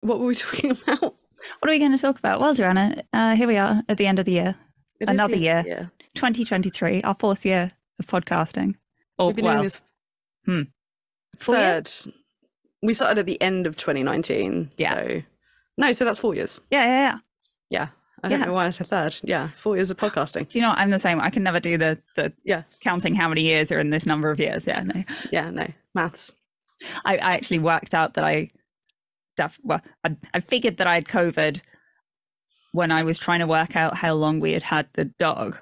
what were we talking about? What are we going to talk about? Well, Joanna, here we are at the end of the year. Another year. 2023, our 4th year of podcasting. We've been doing this third. We started at the end of 2019. Yeah. So that's 4 years. Yeah. I don't know why I said third. Yeah, 4 years of podcasting. Do you know what? I'm the same. I can never do the counting how many years are in this number of years. Yeah, no. Yeah, no. Maths. I actually worked out that I figured that I had COVID when I was trying to work out how long we had the dog.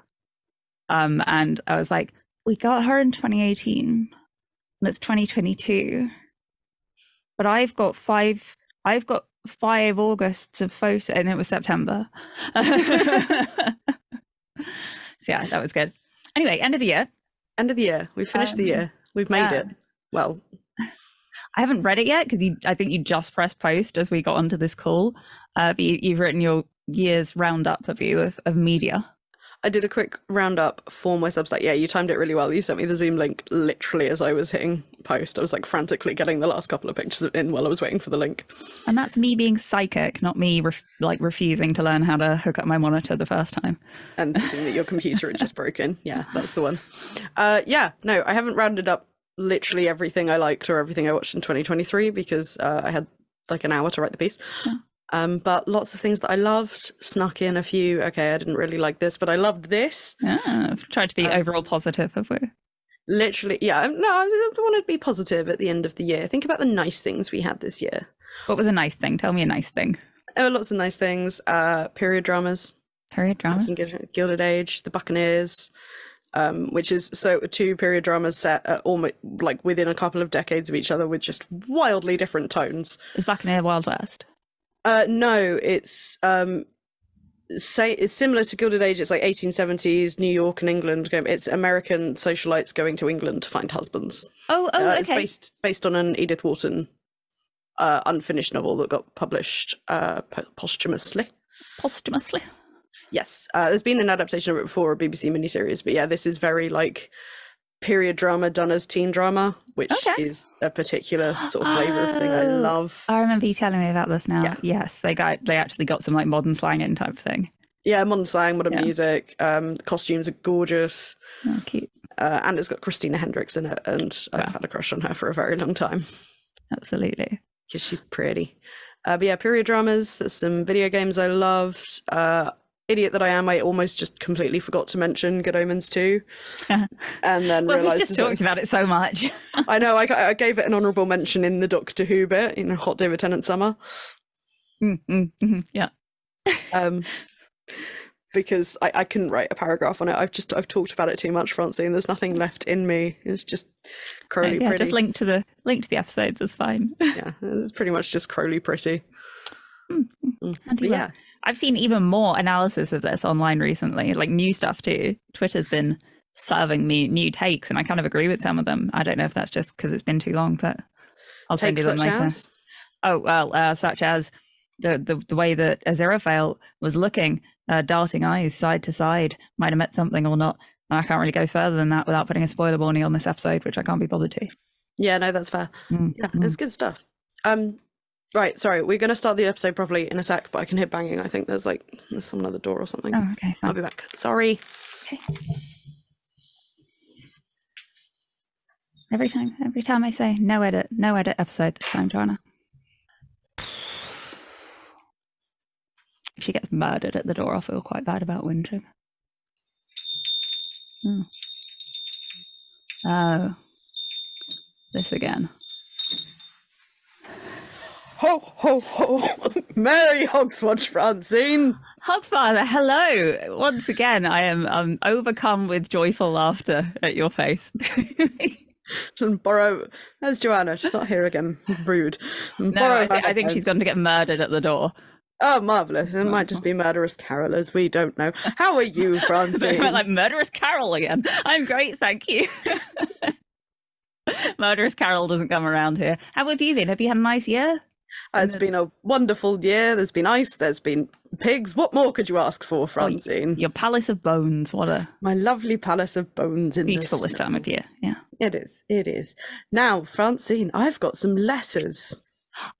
And I was like, we got her in 2018 and it's 2022. But I've got 5 Augusts of photo, and it was September. So yeah, that was good. Anyway, end of the year. We finished the year. We've made it. Well, I haven't read it yet because I think you just pressed post as we got onto this call. But you've written your year's roundup, have you, of media? I did a quick roundup for my Substack. Yeah, you timed it really well. You sent me the Zoom link literally as I was hitting post. I was like frantically getting the last couple of pictures in while I was waiting for the link. And that's me being psychic, not me refusing to learn how to hook up my monitor the first time. And thinking that your computer had just broken. Yeah, that's the one. No, I haven't rounded up literally everything I liked or everything I watched in 2023 because I had like an hour to write the piece. Yeah. But lots of things that I loved, snuck in a few. Okay, I didn't really like this, but I loved this. I've tried to be overall positive, have we? Literally, yeah. No, I want to be positive at the end of the year. Think about the nice things we had this year. What was a nice thing? Tell me a nice thing. Oh, lots of nice things. Period dramas. Gilded Age, The Buccaneers, which is 2 period dramas set at almost like within a couple of decades of each other with just wildly different tones. Is Buccaneer Wild West? No, it's similar to Gilded Age. It's like 1870s New York and England. It's American socialites going to England to find husbands. Okay. It's based on an Edith Wharton unfinished novel that got published posthumously. Posthumously? Yes. There's been an adaptation of it before, a BBC miniseries, but yeah, this is very like period drama done as teen drama, which is a particular sort of flavour of thing I love. I remember you telling me about this now. Yeah. Yes, they actually got some like modern slang in type of thing. Yeah, modern slang, modern music. The costumes are gorgeous. Oh, cute. And it's got Christina Hendricks in it, and I've had a crush on her for a very long time. Absolutely. Because she's pretty. But yeah, period dramas. There's some video games I loved. Idiot that I am, I almost just completely forgot to mention Good Omens 2. And then realised... we just talked about it so much. I know, I gave it an honourable mention in the Doctor Who bit, Hot Day with Tennant Summer. Yeah. Because I couldn't write a paragraph on it. I've talked about it too much, Francine. There's nothing left in me. It's just Crowley pretty. Just link to the episodes is fine. Yeah, it's pretty much just Crowley pretty. Yeah. I've seen even more analysis of this online recently, like new stuff too. Twitter's been serving me new takes, and I kind of agree with some of them. I don't know if that's just because it's been too long, but I'll send you them later. Oh, well, such as the way that Aziraphale was looking, darting eyes side to side, might have meant something or not. And I can't really go further than that without putting a spoiler warning on this episode, which I can't be bothered to. Yeah, no, that's fair. Yeah, it's good stuff. Right, sorry, we're going to start the episode properly in a sec, but I can hear banging. I think there's someone at the door or something. Oh, okay, fine. I'll be back. Sorry. Okay. Every time I say no edit episode this time, Joanna. If she gets murdered at the door, I'll feel quite bad about whinging. Oh. This again. Ho, ho, ho. Merry Hogswatch, Francine. Hogfather, hello. Once again, I am overcome with joyful laughter at your face. There's Joanna. She's not here again. Rude. No, I think she's going to get murdered at the door. Oh, marvellous. It might just be murderous carolers. We don't know. How are you, Francine? Like murderous Carol again. I'm great, thank you. Murderous Carol doesn't come around here. How have you been? Have you had a nice year? It's been a wonderful year. There's been ice. There's been pigs. What more could you ask for, Francine? Your palace of bones. My lovely palace of bones in beautiful this time of year. Yeah, it is. It is. Now, Francine, I've got some letters.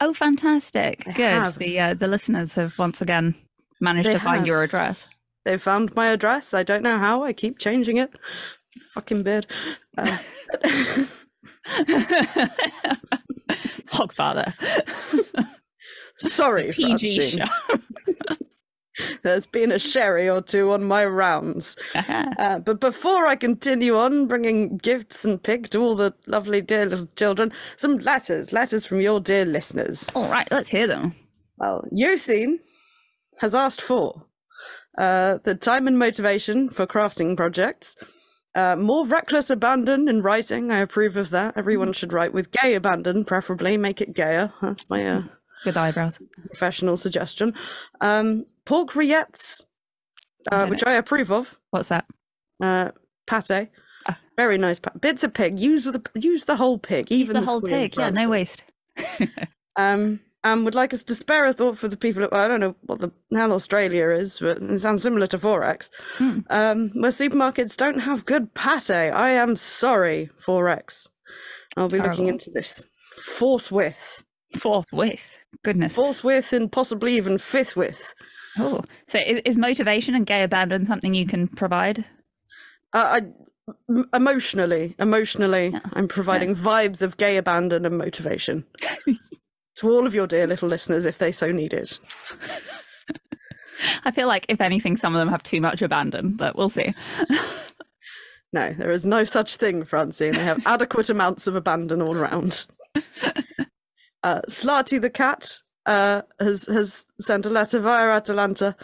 Oh, fantastic. They Good. have. The listeners have once again managed They to find your have. address. They found my address. I don't know how. I keep changing it. Fucking beard. Hogfather. Sorry, PG Francine. show. There's been a sherry or two on my rounds. But before I continue on bringing gifts and pig to all the lovely dear little children, some letters from your dear listeners. All right, let's hear them. Well, Yosin has asked for the time and motivation for crafting projects, more reckless abandon in writing. I approve of that. Everyone should write with gay abandon, preferably. Make it gayer. That's my Good eyebrows. professional suggestion. Pork rillettes, which I approve of. What's that? Pate. Very nice. Bits of pig. Use the whole pig. Even the whole squeal, pig. Yeah, no waste. Would like us to spare a thought for the people. I don't know what the hell Australia is, but it sounds similar to Forex. Where supermarkets don't have good pate. I am sorry, Forex. I'll be looking into this forthwith. Forthwith. Goodness. Forthwith and possibly even fifthwith. Oh, so is motivation and gay abandon something you can provide? Emotionally, I'm providing vibes of gay abandon and motivation to all of your dear little listeners if they so need it. I feel like, if anything, some of them have too much abandon, but we'll see. No, there is no such thing, Francine. They have adequate amounts of abandon all around. Slarty the cat has sent a letter via Atalanta.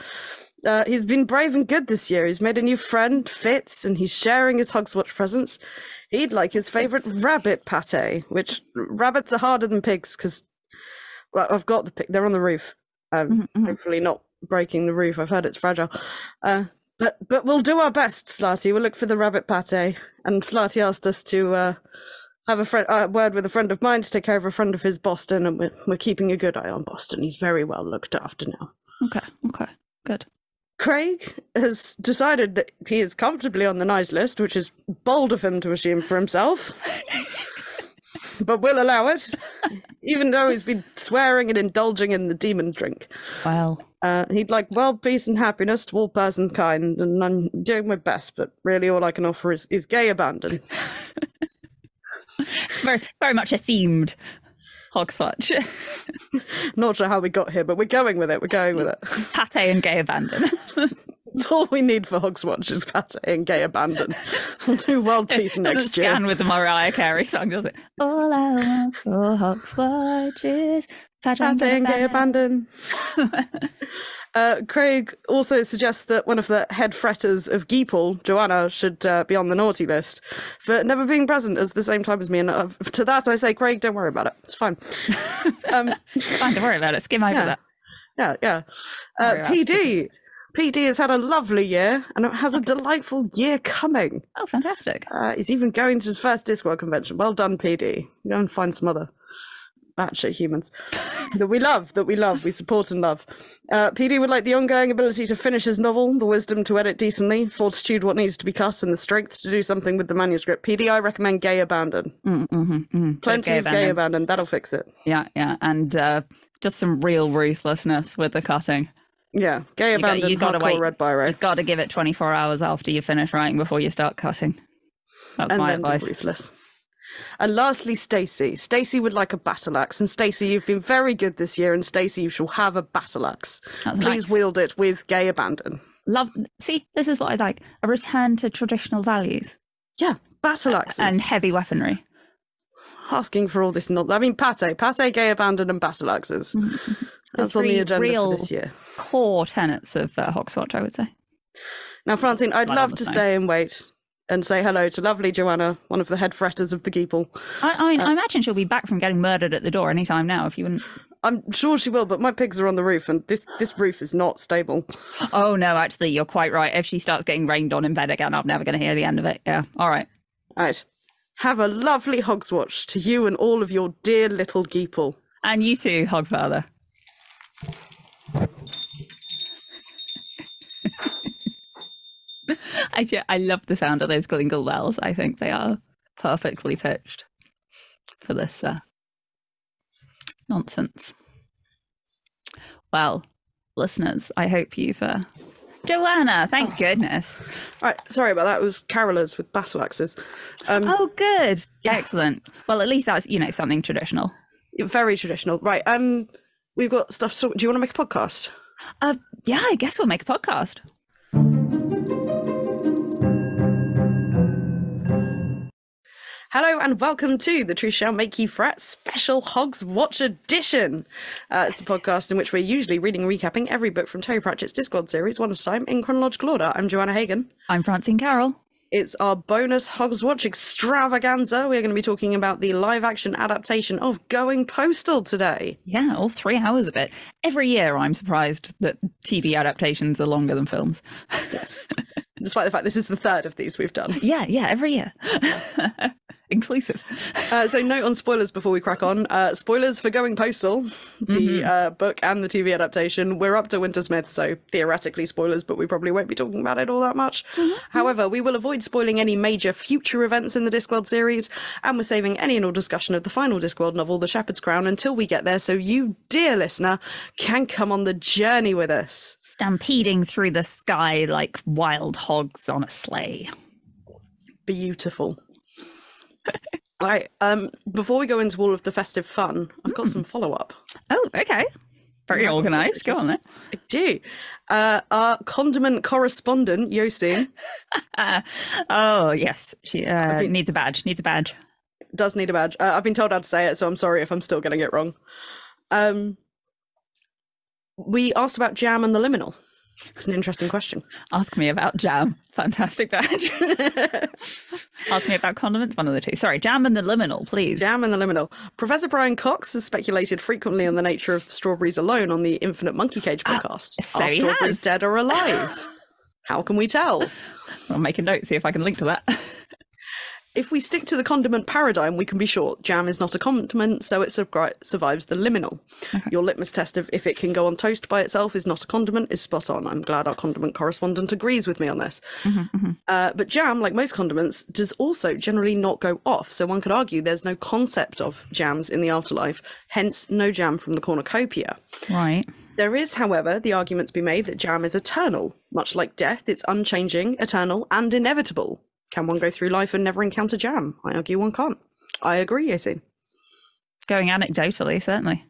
He's been brave and good this year. He's made a new friend, Fitz, and he's sharing his Hogswatch presents. He'd like his favourite rabbit pate, which rabbits are harder than pigs because, well, I've got the pig. They're on the roof. Hopefully not breaking the roof. I've heard it's fragile. But we'll do our best, Slarty. We'll look for the rabbit pate. And Slarty asked us to have a word with a friend of mine to take care of a friend of his, Boston, and we're keeping a good eye on Boston. He's very well looked after now. Okay, good. Craig has decided that he is comfortably on the nice list, which is bold of him to assume for himself, but we'll allow it, even though he's been swearing and indulging in the demon drink. Well, he'd like world peace and happiness to all personkind, and I'm doing my best, but really all I can offer is gay abandon. It's very much a themed Hogswatch. Not sure how we got here, but we're going with it. Pate and gay abandon. That's all we need for Hogswatch is pate and gay abandon. We'll do world peace next year. Scan with the Mariah Carey song, does it? All I want for Hogswatch is pate and gay abandon. Craig also suggests that one of the head fretters of Geeple, Joanna, should be on the naughty list for never being present at the same time as me. And to that I say, Craig, don't worry about it. It's fine. Fine, don't worry about it. Skim over that. Yeah. PD has had a lovely year and it has a delightful year coming. Oh, fantastic. He's even going to his first Discworld convention. Well done, PD. Go and find some other batshit humans that we love, we support and love. PD would like the ongoing ability to finish his novel, the wisdom to edit decently, fortitude what needs to be cut, and the strength to do something with the manuscript. PD, I recommend gay abandon. Plenty of gay abandon. That'll fix it. Yeah, and just some real ruthlessness with the cutting. Yeah, gay abandon. You gotta wait. Red biro. You've got to give it 24 hours after you finish writing before you start cutting. That's my advice. Ruthless. And lastly, Stacey. Stacey would like a battle axe. And Stacey, you've been very good this year. And Stacey, you shall have a battle axe. Please wield it with gay abandon. See, this is what I like. A return to traditional values. Yeah, battle axes. And heavy weaponry. Asking for all this. Pate, gay abandon, and battle axes. That's on the agenda for this year. Core tenets of Hogswatch, I would say. Now, Francine, I'd love to stay and wait and say hello to lovely Joanna, one of the head fretters of the Geeple. I imagine she'll be back from getting murdered at the door any time now, if you wouldn't. I'm sure she will, but my pigs are on the roof, and this roof is not stable. Oh, no, actually, you're quite right. If she starts getting rained on in bed again, I'm never going to hear the end of it. Yeah, all right. All right. Have a lovely Hogswatch to you and all of your dear little Geeple. And you too, Hogfather. I love the sound of those glingle bells. I think they are perfectly pitched for this Nonsense. Well, listeners, I hope you've... Joanna, thank goodness. Right, sorry about that. It was carolers with battle axes. Oh, good. Yeah. Excellent. Well, at least that's, something traditional. Very traditional. Right, we've got stuff. So, do you want to make a podcast? Yeah, I guess we'll make a podcast. Hello and welcome to The Truth Shall Make You Fret special Hogswatch edition. It's a podcast in which we're usually reading and recapping every book from Terry Pratchett's Discworld series one at a time in chronological order. I'm Joanna Hagan. I'm Francine Carroll. It's our bonus Hogswatch extravaganza. We're going to be talking about the live-action adaptation of Going Postal today. Yeah, all 3 hours of it. Every year I'm surprised that TV adaptations are longer than films. Yes. Despite the fact this is the third of these we've done. Yeah, every year. Inclusive. So note on spoilers before we crack on. Spoilers for Going Postal, the book and the TV adaptation. We're up to Wintersmith, so theoretically spoilers, but we probably won't be talking about it all that much. However, we will avoid spoiling any major future events in the Discworld series, and we're saving any and all discussion of the final Discworld novel, The Shepherd's Crown, until we get there, so you, dear listener, can come on the journey with us. Stampeding through the sky like wild hogs on a sleigh. Beautiful. All right, before we go into all of the festive fun, I've got some follow-up. Oh, okay. Very organised. Go on then. I do. Our condiment correspondent, Yosin. Oh, yes. She needs a badge. Does need a badge. I've been told how to say it, so I'm sorry if I'm still getting it wrong. We asked about jam and the liminal. It's an interesting question. Ask me about jam. Fantastic badge. Ask me about condiments. One of the two. Sorry, jam and the liminal, please. Jam and the liminal. Professor Brian Cox has speculated frequently on the nature of strawberries alone on the Infinite Monkey Cage podcast. So Are he strawberries has. dead or alive? How can we tell? I'll make a note, see if I can link to that. If we stick to the condiment paradigm, we can be sure jam is not a condiment, so it survives the liminal. Okay. Your litmus test of if it can go on toast by itself is not a condiment is spot on. I'm glad our condiment correspondent agrees with me on this. But jam, like most condiments, does also generally not go off, so one could argue there's no concept of jams in the afterlife, hence no jam from the cornucopia. Right. There is, however, the argument to be made that jam is eternal. Much like death, it's unchanging, eternal, and inevitable. Can one go through life and never encounter jam? I argue one can't. I agree, Yasin. Going anecdotally, certainly.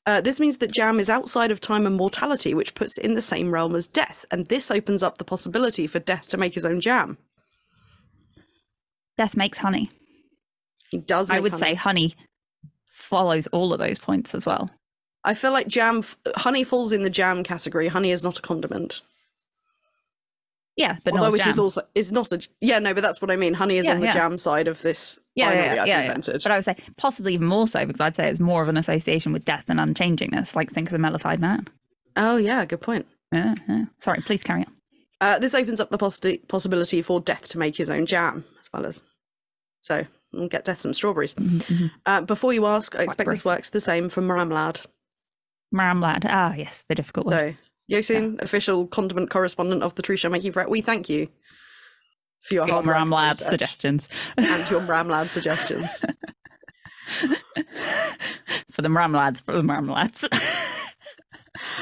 This means that jam is outside of time and mortality, which puts it in the same realm as death, and this opens up the possibility for death to make his own jam. Death makes honey. He does make I would honey. say honey follows all of those points as well. I feel like honey falls in the jam category. Honey is not a condiment. Yeah, but although not it jam. is also, it's not a, yeah, no, but that's what I mean. Honey is on the jam side of this binary I've invented. But I would say possibly even more so, because I'd say it's more of an association with death and unchangingness. Like, think of the mellified man. Oh, yeah, good point. Yeah. Sorry, please carry on. This opens up the possibility for death to make his own jam, as well as, so we'll get death some strawberries. Before you ask, I expect this works the same for Marmalade. Marmalade, yes, the difficult one. So, Yosin, official condiment correspondent of The Truth Shall Make You Fret, we thank you for your hard work Marmalade suggestions. and your Marmalade suggestions. For the Marmalades.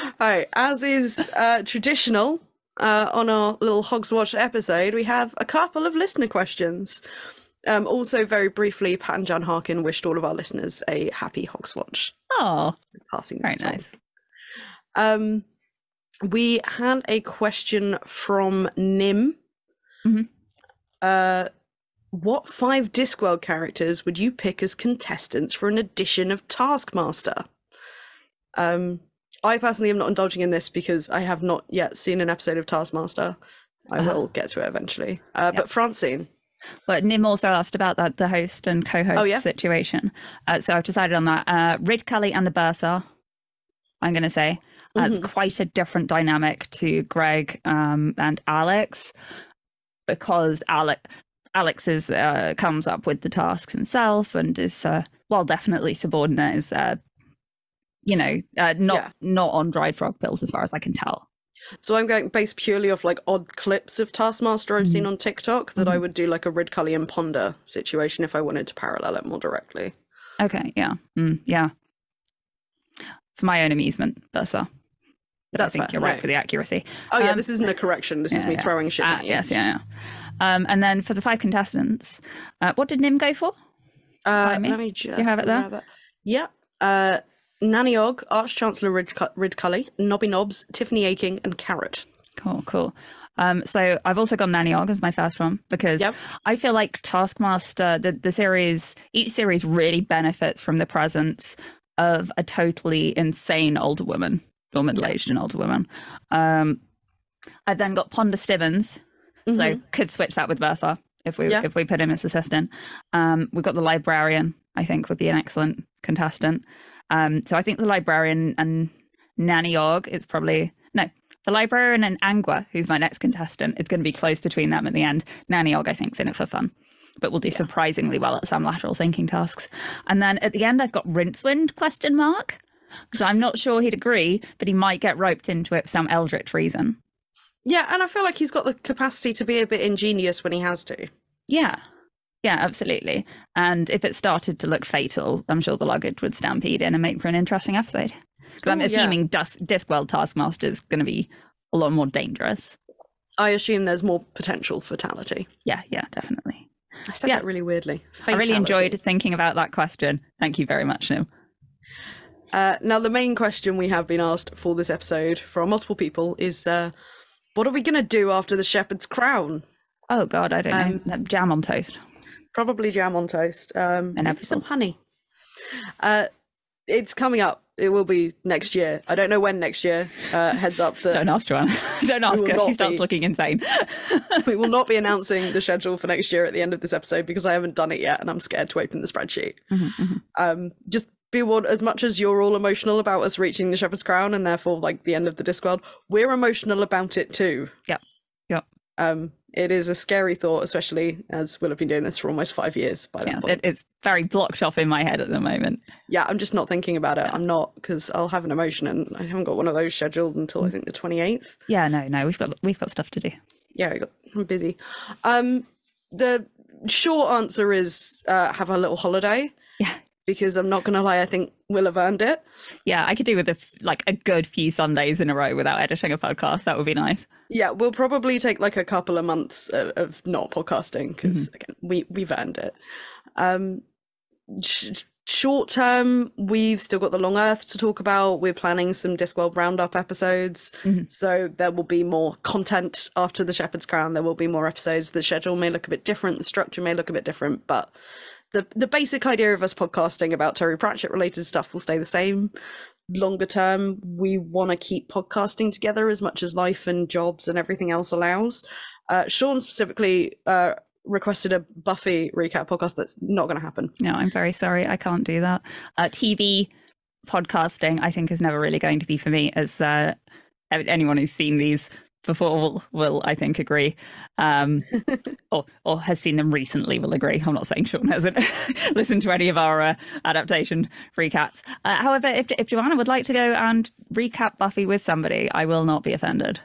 All right, as is traditional on our little Hogswatch episode, we have a couple of listener questions. Also, very briefly, Pat and Jan Harkin wished all of our listeners a happy Hogswatch. Oh, passing very nice. We had a question from Nim. What 5 Discworld characters would you pick as contestants for an edition of Taskmaster? I personally am not indulging in this because I have not yet seen an episode of Taskmaster. I will get to it eventually. But Francine. But Nim also asked about the host and co-host situation. So I've decided on that. Rid Cully and the Bursar, I'm going to say. It's quite a different dynamic to Greg and Alex, because Alex is comes up with the tasks himself and is definitely subordinate, is not on dried frog pills as far as I can tell. So I'm going based purely off like odd clips of Taskmaster I've seen on TikTok that I would do like a Rid Cully and Ponder situation if I wanted to parallel it more directly. Okay, yeah. Yeah. for my own amusement, Bersa. But That's I think fair. you're right for the accuracy. Oh yeah, this isn't a correction. This is me throwing shit at you. Yes, yeah. And then for the 5 contestants, what did Nim go for? Let me just Do you have it there? it. Yeah. Nanny Og, Arch-Chancellor Rid Cully, Nobby Nobbs, Tiffany Aching, and Carrot. Cool. So I've also got Nanny Og as my first one because I feel like Taskmaster, the series, each series really benefits from the presence of a totally insane older woman or middle-aged and older woman. I've then got Ponder Stibbons, so could switch that with Versa if we put him as assistant. We've got the Librarian, I think would be an excellent contestant. So I think the Librarian and Nanny Og, it's probably the Librarian and Angua, who's my next contestant. It's going to be close between them at the end. Nanny Og, I think, is in it for fun, but will do surprisingly well at some lateral thinking tasks. And then at the end, I've got Rincewind ? So I'm not sure he'd agree, but he might get roped into it for some eldritch reason. Yeah, and I feel like he's got the capacity to be a bit ingenious when he has to. Yeah, absolutely. And if it started to look fatal, I'm sure the luggage would stampede in and make for an interesting episode. Because I'm assuming Discworld Taskmaster is going to be a lot more dangerous. I assume there's more potential fatality. Yeah, definitely. I said that really weirdly. Fatality. I really enjoyed thinking about that question. Thank you very much, Nim. Now, the main question we have been asked for this episode from multiple people is, what are we going to do after the Shepherd's Crown? Oh, God, I don't know. Jam on toast. Probably jam on toast. And maybe some honey. It's coming up. It will be next year. I don't know when next year. Heads up that... Don't ask Joanna. Don't ask her. She starts looking insane. We will not be announcing the schedule for next year at the end of this episode because I haven't done it yet and I'm scared to open the spreadsheet. Just be warned, as much as you're all emotional about us reaching the Shepherd's Crown and therefore like the end of the Discworld, we're emotional about it too. Yep. It is a scary thought, especially as we'll have been doing this for almost 5 years by that point. It's very blocked off in my head at the moment. Yeah, I'm just not thinking about it. I'm not, because I'll have an emotion and I haven't got one of those scheduled until I think the 28th. Yeah, no, we've got stuff to do. Yeah, I'm busy. The short answer is have a little holiday. Yeah. Because I'm not going to lie, I think we'll have earned it. Yeah, I could do with a good few Sundays in a row without editing a podcast. That would be nice. Yeah, we'll probably take like a couple of months of not podcasting because again, we've earned it. Short term, we've still got the Long Earth to talk about. We're planning some Discworld roundup episodes. So there will be more content after the Shepherd's Crown. There will be more episodes. The schedule may look a bit different. The structure may look a bit different, but the basic idea of us podcasting about Terry Pratchett related stuff will stay the same. Longer term, we want to keep podcasting together as much as life and jobs and everything else allows. Sean specifically requested a Buffy recap podcast. That's not going to happen. No, I'm very sorry. I can't do that. TV podcasting, I think, is never really going to be for me, as anyone who's seen these before will I think agree, or has seen them recently will agree. I'm not saying Sean hasn't listened to any of our adaptation recaps. However, if Joanna would like to go and recap Buffy with somebody, I will not be offended.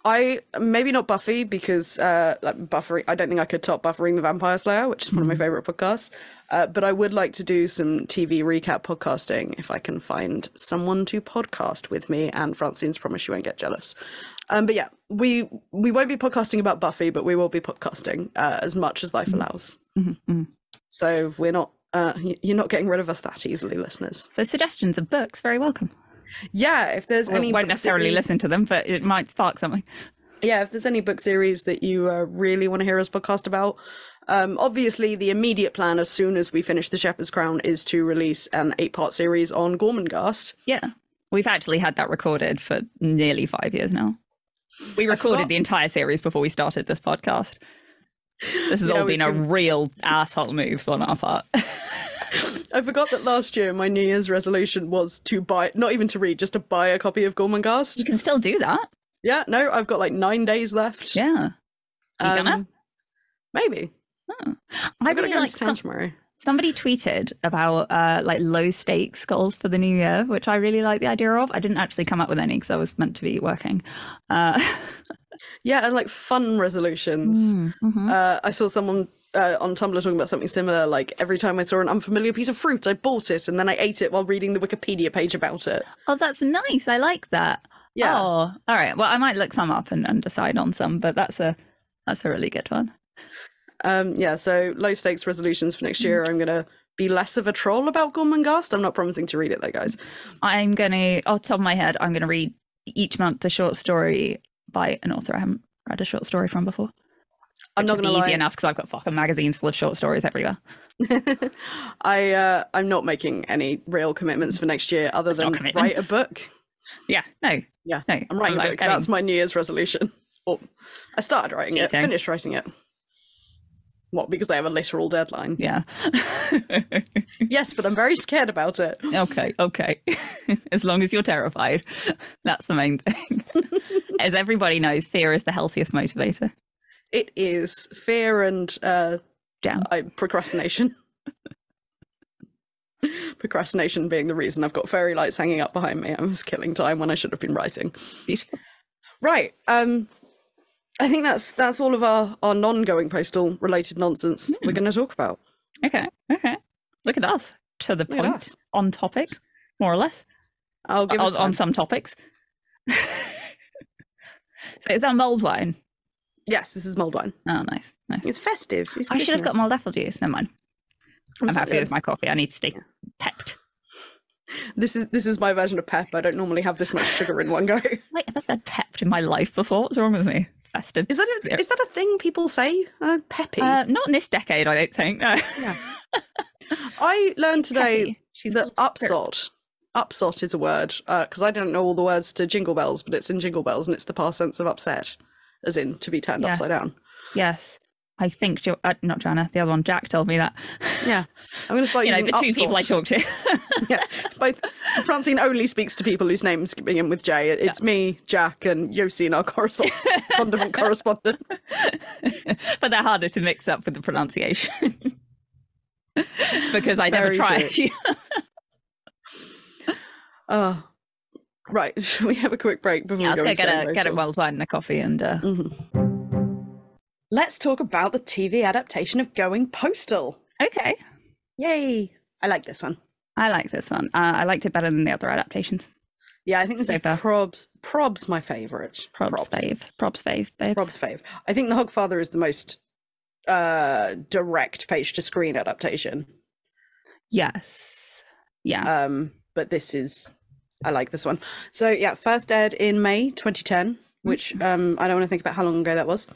Maybe not Buffy, because like Buffering, I don't think I could top Buffering the Vampire Slayer, which is one of my favorite podcasts. But I would like to do some TV recap podcasting if I can find someone to podcast with me. And Francine's promise you won't get jealous. But yeah, we won't be podcasting about Buffy, but we will be podcasting as much as life allows. So we're not, you're not getting rid of us that easily, listeners. So suggestions of books, very welcome. Yeah, if there's any, won't necessarily listen to them, but it might spark something. Yeah, if there's any book series that you really want to hear us podcast about, obviously the immediate plan as soon as we finish the Shepherd's Crown is to release an 8-part series on Gormenghast. Yeah, we've actually had that recorded for nearly 5 years now. We recorded the entire series before we started this podcast. This has all been a real asshole move on our part. I forgot that last year my New Year's resolution was to buy, not even to read, just to buy a copy of Gormenghast. You can still do that. Yeah, no, I've got like 9 days left. Yeah. You gonna? Maybe. Oh. I've got to go to town tomorrow. Somebody tweeted about like low stakes goals for the new year, which I really like the idea of. I didn't actually come up with any because I was meant to be working. Yeah, and like fun resolutions. I saw someone on Tumblr talking about something similar. Like every time I saw an unfamiliar piece of fruit, I bought it and then I ate it while reading the Wikipedia page about it. Oh, that's nice. I like that. Yeah. Oh, all right. Well, I might look some up and decide on some, but that's a really good one. Yeah, so low stakes resolutions for next year. I'm gonna be less of a troll about Gormenghast. I'm not promising to read it though, guys. I'm gonna, off the top of my head, I'm gonna read each month a short story by an author I haven't read a short story from before. I'm not gonna lie. Easy enough because I've got fucking magazines full of short stories everywhere. I'm not making any real commitments for next year other than write a book. Yeah, no. I'm writing a book. That's my New Year's resolution. Well, I started writing it, finished writing it. What, because I have a literal deadline? Yeah. Yes, but I'm very scared about it. Okay. As long as you're terrified. That's the main thing. As everybody knows, fear is the healthiest motivator. It is. Fear and procrastination. Procrastination being the reason I've got fairy lights hanging up behind me. I was killing time when I should have been writing. Beautiful. Right. I think that's all of our non-going postal related nonsense we're going to talk about. Okay. Look at us. To the point. On topic, more or less. I'll give us time. On some topics. So is that mulled wine? Yes, this is mulled wine. Oh, nice. It's festive. I should have got mulled apple juice. Never mind. I'm happy with my coffee. I need to stay pepped. This is my version of pep. I don't normally have this much sugar in one go. I've ever said pepped in my life before. What's wrong with me? Festive. Is that a thing people say? Peppy? Not in this decade, I don't think. No. Yeah. I learned today that upsot is a word, because I don't know all the words to Jingle Bells, but it's in Jingle Bells and it's the past tense of upset, as in to be turned upside down. Yes. I think, not Joanna, the other one, Jack told me that. Yeah. I'm going to start using the two people I talk to. Yeah. Both. Francine only speaks to people whose names begin with J. It's me, Jack, and Yosin, our condiment correspondent. But they're harder to mix up with the pronunciation. Because I never try. Right. Shall we have a quick break before we go? Let's go get a mulled wine and a coffee and... Let's talk about the TV adaptation of Going Postal. Okay. Yay. I like this one. I like this one. I liked it better than the other adaptations. Yeah, I think this is Prob's my favourite. Prob's fave, babe. Prob's fave. I think the Hogfather is the most direct page-to-screen adaptation. Yes. Yeah. But this is... I like this one. So, yeah, first aired in May 2010, which I don't want to think about how long ago that was.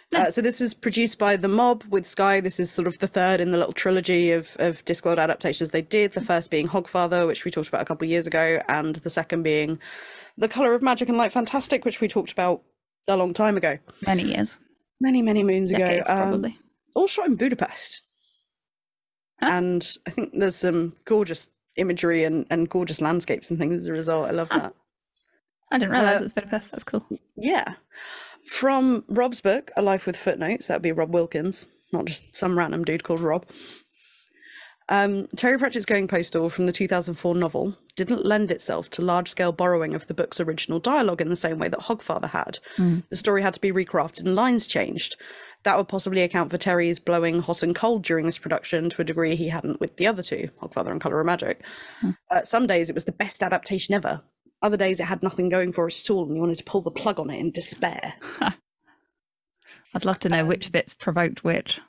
No. So this was produced by The Mob with Sky. This is sort of the third in the little trilogy of Discworld adaptations they did. The first being Hogfather, which we talked about a couple of years ago, and the second being The Colour of Magic and Light Fantastic, which we talked about a long time ago. Many years. Many moons Decades, ago. Probably. All shot in Budapest. Huh? And I think there's some gorgeous imagery and gorgeous landscapes and things as a result. I love that. I didn't realise it was Budapest. That's cool. Yeah. From Rob's book, A Life with Footnotes, that would be Rob Wilkins, not just some random dude called Rob. Terry Pratchett's Going Postal from the 2004 novel didn't lend itself to large-scale borrowing of the book's original dialogue in the same way that Hogfather had. The story had to be recrafted and lines changed. That would possibly account for Terry's blowing hot and cold during this production to a degree he hadn't with the other two, Hogfather and Colour of Magic. Some days it was the best adaptation ever. Other days it had nothing going for it at all and you wanted to pull the plug on it in despair. I'd love to know which bits provoked which.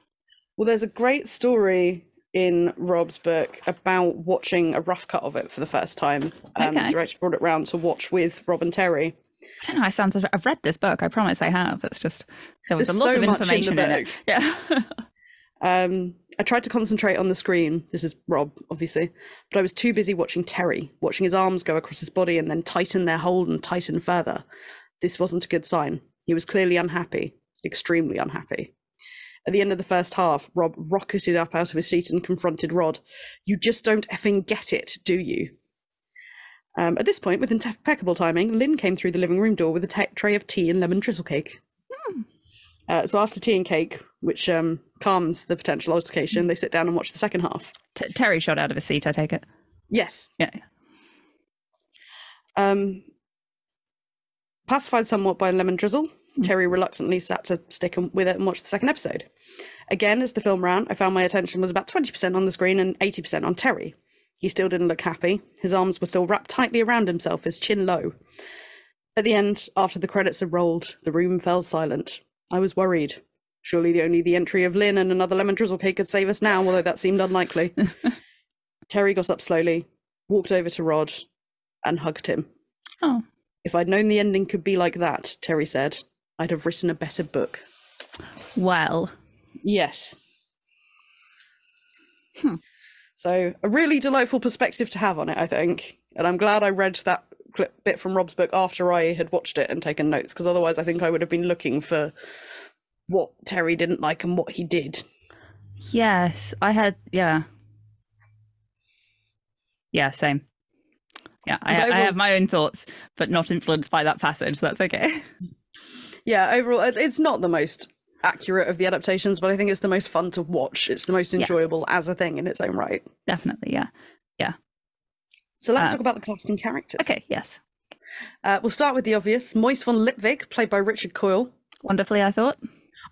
Well, there's a great story in Rob's book about watching a rough cut of it for the first time. The director brought it round to watch with Rob and Terry. I don't know, I've read this book, I promise I have. It's just, there was a lot of information in it. Yeah. I tried to concentrate on the screen. This is Rob, obviously, but I was too busy watching Terry, watching his arms go across his body and then tighten their hold and tighten further. This wasn't a good sign. He was clearly unhappy, extremely unhappy. At the end of the first half, Rob rocketed up out of his seat and confronted Rod. You just don't effing get it, do you? At this point, with impeccable timing, Lynn came through the living room door with a tray of tea and lemon drizzle cake. So after tea and cake, which calms the potential altercation, they sit down and watch the second half. Terry shot out of his seat, I take it? Yes. Yeah. Pacified somewhat by lemon drizzle, Terry reluctantly sat to stick with it and watch the second episode. Again, as the film ran, I found my attention was about 20% on the screen and 80% on Terry. He still didn't look happy. His arms were still wrapped tightly around himself, his chin low. At the end, after the credits had rolled, the room fell silent. I was worried. Surely only the entry of Lynn and another lemon drizzle cake could save us now, although that seemed unlikely. Terry got up slowly, walked over to Rod, and hugged him. Oh. If I'd known the ending could be like that, Terry said, I'd have written a better book. Well. Yes. So a really delightful perspective to have on it, I think. And I'm glad I read that bit from Rob's book after I had watched it and taken notes, because otherwise I think I would have been looking for what Terry didn't like and what he did. Yes, I had, yeah. Yeah, same. Yeah, I have my own thoughts, but not influenced by that passage, so that's okay. Yeah, overall, it's not the most accurate of the adaptations, but I think it's the most fun to watch. It's the most enjoyable as a thing in its own right. Definitely, yeah. Yeah. So let's talk about the cast and characters. Okay, yes. We'll start with the obvious. Moise von Lipwig, played by Richard Coyle. Wonderfully, I thought.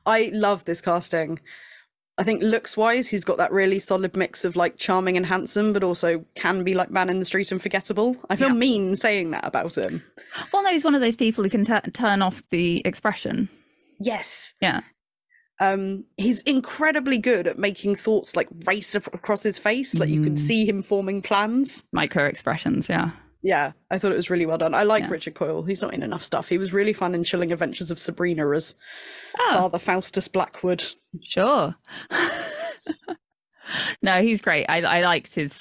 I love this casting. I think looks-wise, he's got that really solid mix of like charming and handsome, but also can be like man in the street and forgettable. I feel mean saying that about him. Well, no, he's one of those people who can turn off the expression. Yes. Yeah. He's incredibly good at making thoughts like race across his face. Like you can see him forming plans. Micro expressions, yeah. Yeah, I thought it was really well done. I like Richard Coyle. He's not in enough stuff. He was really fun in Chilling Adventures of Sabrina as Father Faustus Blackwood. Sure. No, he's great. I liked his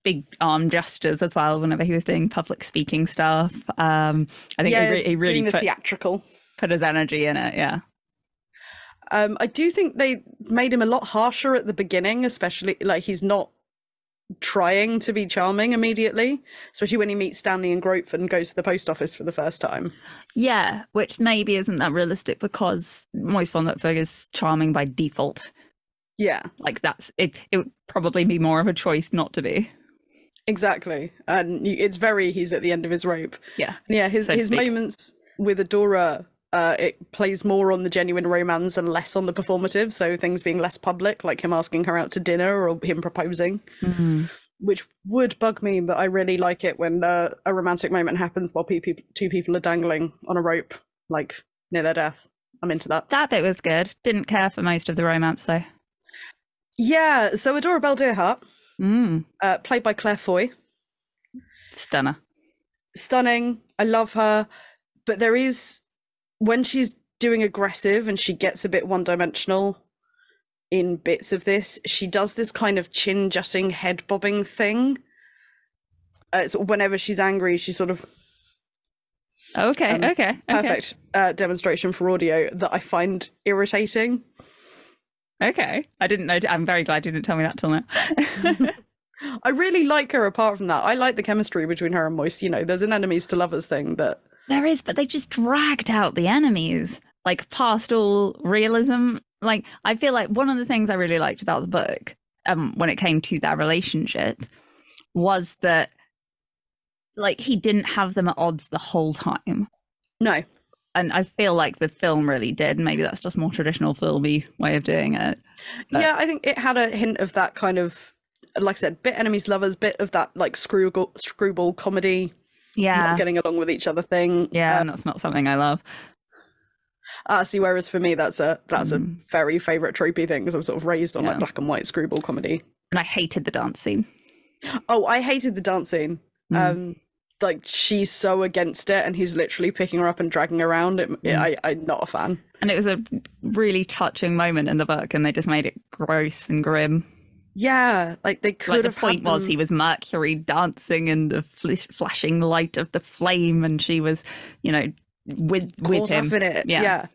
big arm gestures as well whenever he was doing public speaking stuff. I think he really put his energy in it, yeah. I do think they made him a lot harsher at the beginning, especially like he's not trying to be charming immediately, especially when he meets Stanley and Grope and goes to the post office for the first time. Yeah, which maybe isn't that realistic because Moise von Lipwig is charming by default. Yeah. Like that's it. It would probably be more of a choice not to be. Exactly. And it's he's at the end of his rope. Yeah. Yeah, his moments with Adora, it plays more on the genuine romance and less on the performative, so things being less public, like him asking her out to dinner or him proposing, which would bug me, but I really like it when a romantic moment happens while two people are dangling on a rope, like near their death. I'm into that. That bit was good. Didn't care for most of the romance, though. Yeah, so Adora Bell-Dearhart, played by Claire Foy. Stunning. I love her, but there is... when she's doing aggressive and she gets a bit one-dimensional in bits of this, she does this kind of chin-jutting, head-bobbing thing. So whenever she's angry, she sort of... Okay. Perfect demonstration for audio that I find irritating. Okay. I didn't know. I'm very glad you didn't tell me that till now. I really like her apart from that. I like the chemistry between her and Moise. You know, there's an enemies to lovers thing that... There is, but they just dragged out the enemies, like past all realism. Like, I feel like one of the things I really liked about the book, when it came to their relationship, was that, like, he didn't have them at odds the whole time. No. And I feel like the film really did. Maybe that's just more traditional filmy way of doing it. But... yeah, I think it had a hint of that kind of, like I said, bit enemies lovers, bit of that like screwball comedy. Yeah, not getting along with each other thing. Yeah, and that's not something I love. See, whereas for me, that's a very favourite tropey thing because I'm sort of raised on like black and white screwball comedy. And I hated the dance scene. Oh, I hated the dance scene. Like she's so against it, and he's literally picking her up and dragging her around. I'm not a fan. And it was a really touching moment in the book, and they just made it gross and grim. Yeah, like they could have. The point was he was Mercury dancing in the flashing light of the flame, and she was, you know, with him. Up in it. Yeah.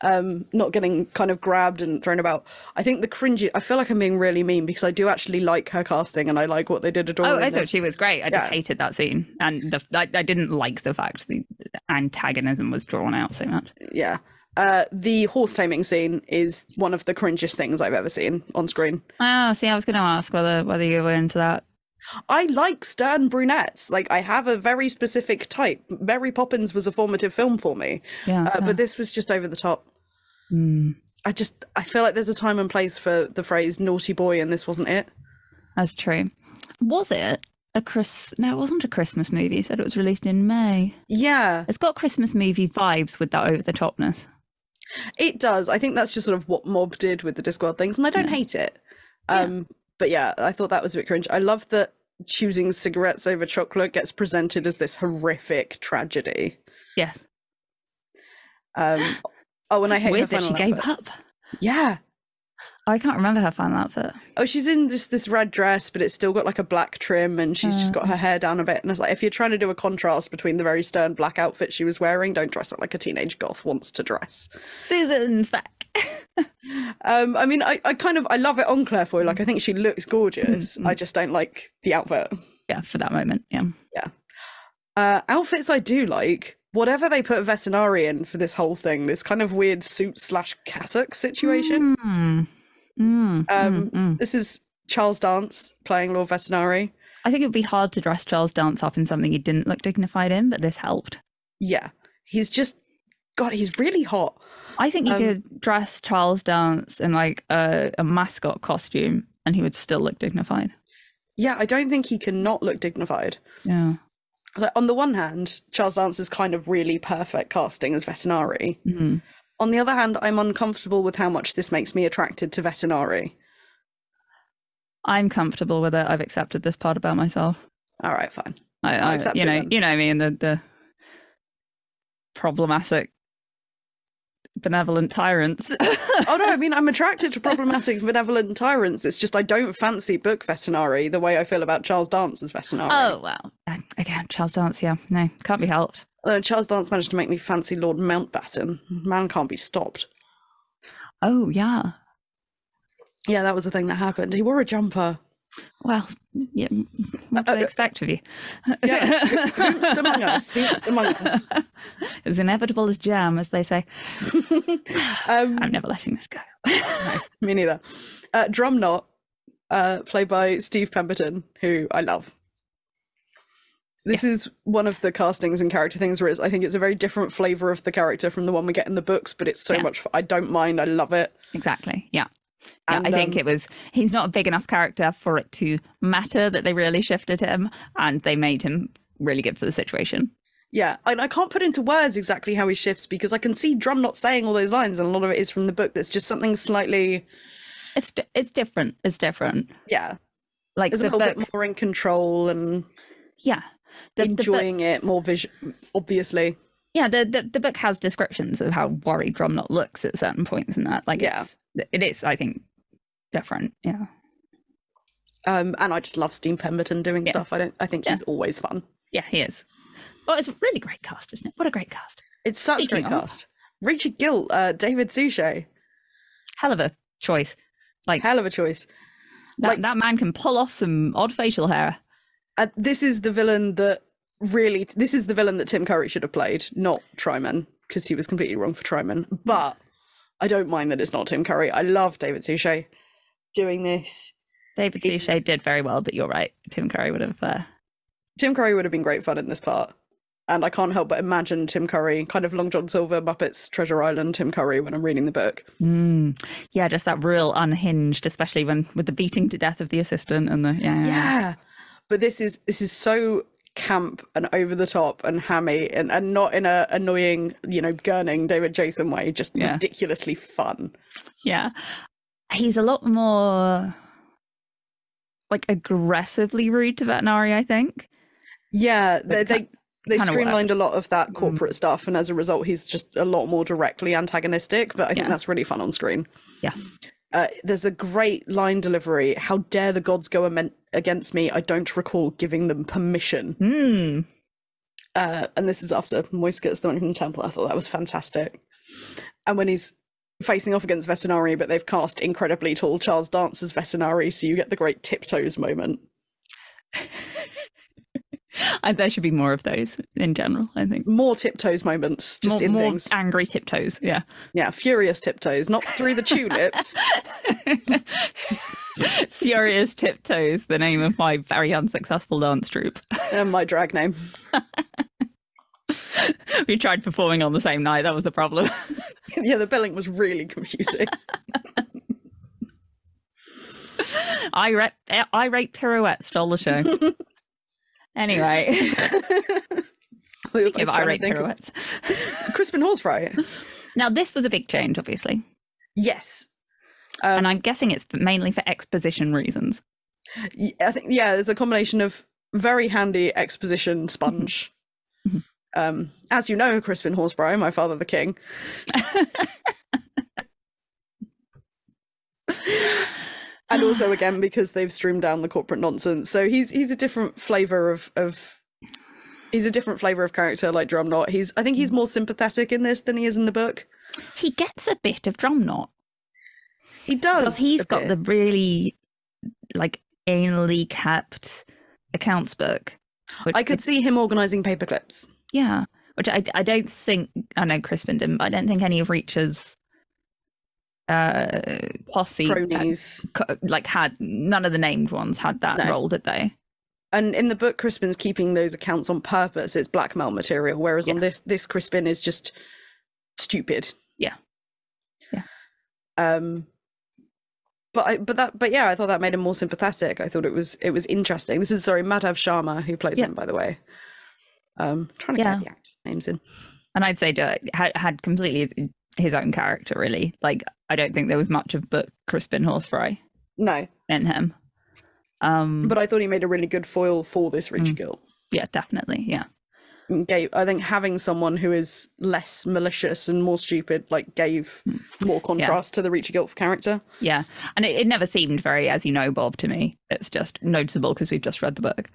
Not getting kind of grabbed and thrown about. I think the cringy. I feel like I'm being really mean because I do actually like her casting, and I like what they did to Adora. Oh, I thought she was great. I just hated that scene, and I didn't like the fact the antagonism was drawn out so much. Yeah. The horse taming scene is one of the cringiest things I've ever seen on screen. Oh, see, I was going to ask whether you were into that. I like stern brunettes. Like, I have a very specific type. Mary Poppins was a formative film for me. Yeah, But this was just over the top. Mm. I feel like there's a time and place for the phrase naughty boy, and this wasn't it. That's true. Was it no, it wasn't a Christmas movie. You said it was released in May. Yeah. It's got Christmas movie vibes with that over the topness. It does. I think that's just sort of what Mob did with the Discworld things, and I don't hate it. But yeah, I thought that was a bit cringe. I love that choosing cigarettes over chocolate gets presented as this horrific tragedy. Yes. And I hate Weird her that final she gave outfit. up. Yeah. I can't remember her final outfit. Oh, she's in this red dress, but it's still got like a black trim, and she's just got her hair down a bit. And it's like, if you're trying to do a contrast between the very stern black outfit she was wearing, don't dress up like a teenage goth wants to dress. Susan's back. I mean, I love it on Claire Foy. Like, I think she looks gorgeous. I just don't like the outfit. Yeah, for that moment. Yeah. Yeah. Outfits I do like. Whatever they put Vetinari in for this whole thing, this kind of weird suit/cassock situation. This is Charles Dance playing Lord Vetinari. I think it would be hard to dress Charles Dance up in something he didn't look dignified in, but this helped. Yeah. He's really hot. I think you could dress Charles Dance in like a mascot costume and he would still look dignified. Yeah, I don't think he can not look dignified. Yeah. Like, on the one hand, Charles Dance is kind of really perfect casting as Vetinari. Mm-hmm. On the other hand, I'm uncomfortable with how much this makes me attracted to Vetinari. I'm comfortable with it. I've accepted this part about myself. All right, fine. I accept you know me and the problematic benevolent tyrants. Oh no, I mean, I'm attracted to problematic benevolent tyrants. It's just I don't fancy book Vetinari the way I feel about Charles Dance as Vetinari. Oh well, again, Charles Dance, yeah, no, can't be helped. Charles Dance managed to make me fancy Lord Mountbatten. Man can't be stopped. Oh yeah, yeah, that was the thing that happened. He wore a jumper. Well, yeah, what do I expect of you? Yeah, who's among us? Who's among us? As inevitable as jam, as they say. I'm never letting this go. No, me neither. Drumknot, played by Steve Pemberton, who I love. This is one of the castings and character things where I think it's a very different flavour of the character from the one we get in the books, but it's so much. I don't mind. I love it. Exactly. Yeah. And, I think he's not a big enough character for it to matter that they really shifted him, and they made him really good for the situation. Yeah, I can't put into words exactly how he shifts because I can see Drumknot saying all those lines, and a lot of it is from the book. That's just something slightly. It's different. It's different. Yeah, like it's a little bit more in control and enjoying it more obviously. Yeah, the book has descriptions of how worried Drumknot looks at certain points in that. Like, it is, I think, different. Yeah. And I just love Steve Pemberton doing stuff. I think he's always fun. Yeah, he is. Well, it's a really great cast, isn't it? What a great cast. It's such a great cast. Richard Gilt, David Suchet. Hell of a choice. Like, hell of a choice. That man can pull off some odd facial hair. This is the villain that Tim Curry should have played, not Tryman, because he was completely wrong for Tryman. But I don't mind that it's not Tim Curry. I love David Suchet doing this. David Suchet did very well, but you're right. Tim Curry would have been great fun in this part. And I can't help but imagine Tim Curry, kind of Long John Silver, Muppets, Treasure Island, Tim Curry when I'm reading the book. Yeah, just that real unhinged, especially with the beating to death of the assistant and the yeah. But this is so camp and over the top and hammy and not in a annoying, gurning David Jason way, just ridiculously fun. Yeah. He's a lot more like aggressively rude to Vetinari, I think. Yeah, they streamlined a lot of that corporate stuff, and as a result he's just a lot more directly antagonistic, but I think that's really fun on screen. Yeah. There's a great line delivery. How dare the gods go against me? I don't recall giving them permission. And this is after Moist gets thrown from the temple. I thought that was fantastic. And when he's facing off against Vetinari, but they've cast incredibly tall Charles Dance as Vetinari, so you get the great tiptoes moment. There should be more of those in general, I think. More tiptoes moments, just in more things. Angry tiptoes, yeah. Yeah, furious tiptoes, not through the tulips. Furious Tiptoes, the name of my very unsuccessful dance troupe. And my drag name. We tried performing on the same night, that was the problem. Yeah, the billing was really confusing. Irate Pirouette stole the show. Anyway. Speaking of irate pirouettes. Crispin Horsefry. Now, this was a big change, obviously. Yes. And I'm guessing it's mainly for exposition reasons. I think, yeah, there's a combination of very handy exposition sponge. As you know, Crispin Horsefry, my father the king. And also, again, because they've streamed down the corporate nonsense. So he's a different flavour of he's a different flavour of character like Drumknot. I think he's more sympathetic in this than he is in the book. He gets a bit of Drumknot. He does. Because he's got the really, like, anally kept accounts book. I could see him organising paperclips. Yeah. Which I don't think, I know Crispin didn't, but I don't think any of Reach's posse cronies had none of the named ones had that role, did they? And in the book, Crispin's keeping those accounts on purpose. It's blackmail material, whereas on this Crispin is just stupid. Yeah. But yeah, I thought that made him more sympathetic. I thought it was interesting. This is Madhav Sharma who plays him, by the way. Trying to get the actors' names in. And I'd say had completely his own character, really. Like, I don't think there was much of book Crispin Horsefry. No. In him. But I thought he made a really good foil for this Reacher guild. Yeah, definitely. Yeah. I think having someone who is less malicious and more stupid gave more contrast to the Reacher guild character. Yeah. And it never seemed very, as you know, Bob, to me. It's just noticeable because we've just read the book.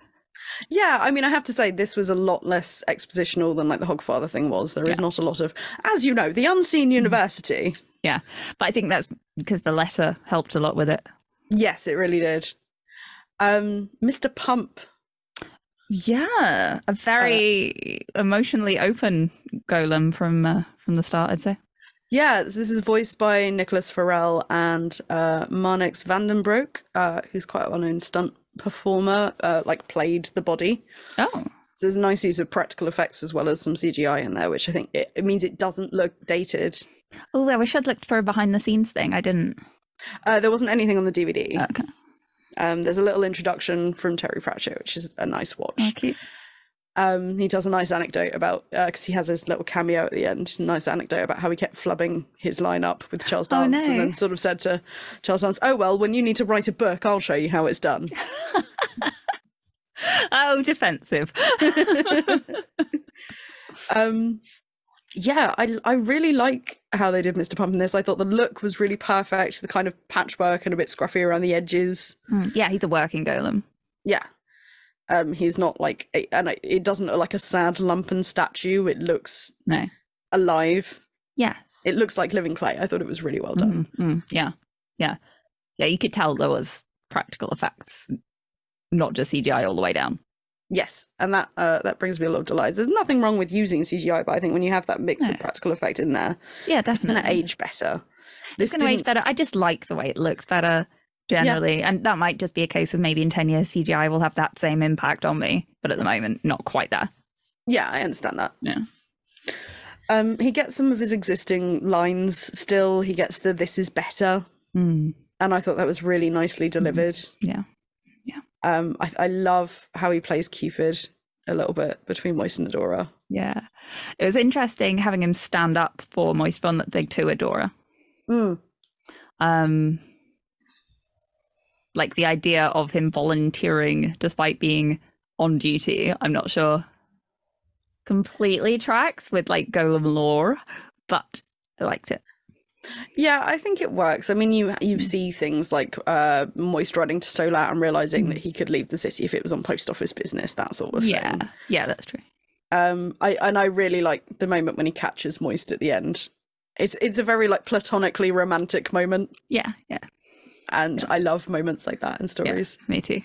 Yeah, I mean, I have to say this was a lot less expositional than the Hogfather thing was. There is not a lot of, as you know, the unseen university. Yeah, but I think that's because the letter helped a lot with it. Yes, it really did. Mr. Pump. Yeah, a very emotionally open golem from the start, I'd say. Yeah, this is voiced by Nicholas Farrell and Marnix Vandenbroek, who's quite a well-known stunt performer, played the body. Oh. So there's a nice use of practical effects as well as some CGI in there, which I think it means it doesn't look dated. Oh, I wish I'd looked for a behind-the-scenes thing. I didn't. There wasn't anything on the DVD. Okay. There's a little introduction from Terry Pratchett, which is a nice watch. Oh, cute. He tells a nice anecdote about, because he has his little cameo at the end, a nice anecdote about how he kept flubbing his line up with Charles Dance and then sort of said to Charles Dance, oh, well, when you need to write a book, I'll show you how it's done. Oh, defensive. Yeah, I really like how they did Mr. Pump in this. I thought the look was really perfect, the kind of patchwork and a bit scruffy around the edges. Yeah, he's a working golem. Yeah. He's not and it doesn't look like a sad lumpen statue. It looks alive. Yes. It looks like living clay. I thought it was really well done. Yeah. Yeah, you could tell there was practical effects, not just CGI all the way down. Yes, and that brings me a lot of delight. There's nothing wrong with using CGI, but I think when you have that mix of practical effect in there, definitely, it's going to age better. It's going to age better. I just like the way it looks better generally, and that might just be a case of maybe in 10 years CGI will have that same impact on me, but at the moment, not quite there. Yeah, I understand that. Yeah. He gets some of his existing lines still. He gets the "this is better," and I thought that was really nicely delivered. Yeah. I love how he plays Cupid a little bit between Moist and Adora. Yeah. It was interesting having him stand up for Moist Fun That Big to Adora. Like the idea of him volunteering despite being on duty, I'm not sure completely tracks with golem lore, but I liked it. Yeah, I think it works. I mean, you see things like Moist riding to Stolat and realizing that he could leave the city if it was on post office business, that sort of thing. Yeah, that's true. I really like the moment when he catches Moist at the end. It's a very platonically romantic moment. Yeah. And I love moments like that in stories. Yeah, me too.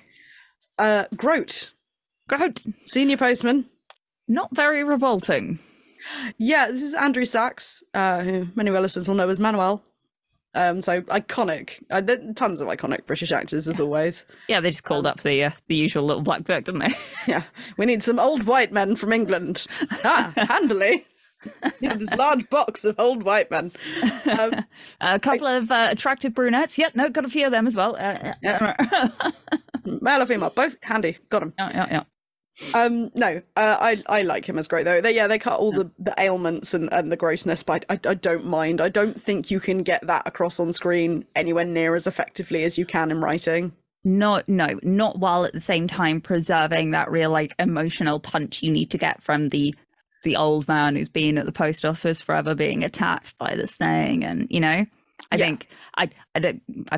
Groat. Great. Senior postman. Not very revolting. Yeah, this is Andrew Sachs, who many of our listeners will know as Manuel. So iconic. Tons of iconic British actors, as always. Yeah, they just called up the usual little black book, didn't they? Yeah, we need some old white men from England. Handily. Yeah, this large box of old white men. A couple of attractive brunettes. Yep, no, got a few of them as well. Male or female, both handy. Got him. Yeah. No, I like him as great though. They cut all the ailments and the grossness, but I don't mind. I don't think you can get that across on screen anywhere near as effectively as you can in writing. No, not while at the same time preserving that real like emotional punch you need to get from the old man who's been at the post office forever, being attacked by this thing, and you know. I think I've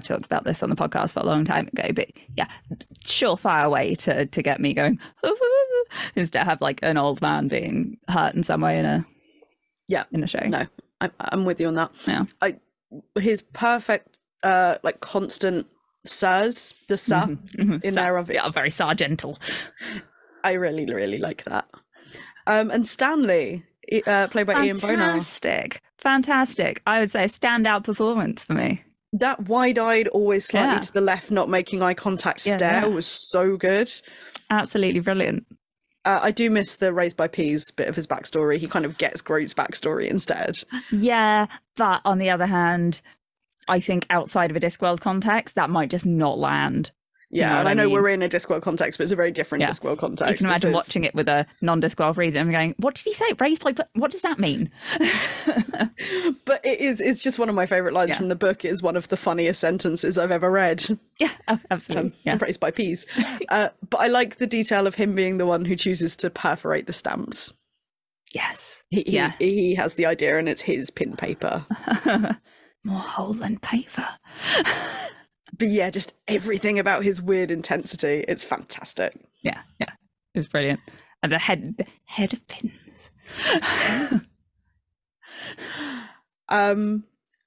talked about this on the podcast for a long time ago, but yeah, surefire way to get me going is to have like an old man being hurt in some way in a show. No, I'm with you on that. Yeah, his perfect like constant sirs, the sir in there of it. Yeah, very sergeantal. I really, really like that. And Stanley, played by Ian Bonar. Fantastic. I would say a standout performance for me. That wide-eyed, always slightly to the left, not making eye contact stare was so good. Absolutely brilliant. I do miss the Raised by Peas bit of his backstory. He kind of gets Groot's backstory instead. Yeah, but on the other hand, I think outside of a Discworld context, that might just not land. Yeah, and I know we're in a Discworld context, but it's a very different Discworld context. You can imagine watching it with a non-Discworld reader and going, what did he say? Raised by... What does that mean? But it's just one of my favourite lines from the book. It is one of the funniest sentences I've ever read. Yeah, absolutely. Raised by Peas. But I like the detail of him being the one who chooses to perforate the stamps. Yes. He has the idea and it's his pin paper. More hole than paper. But yeah, just everything about his weird intensity. It's fantastic. Yeah. It's brilliant. And the head of pins.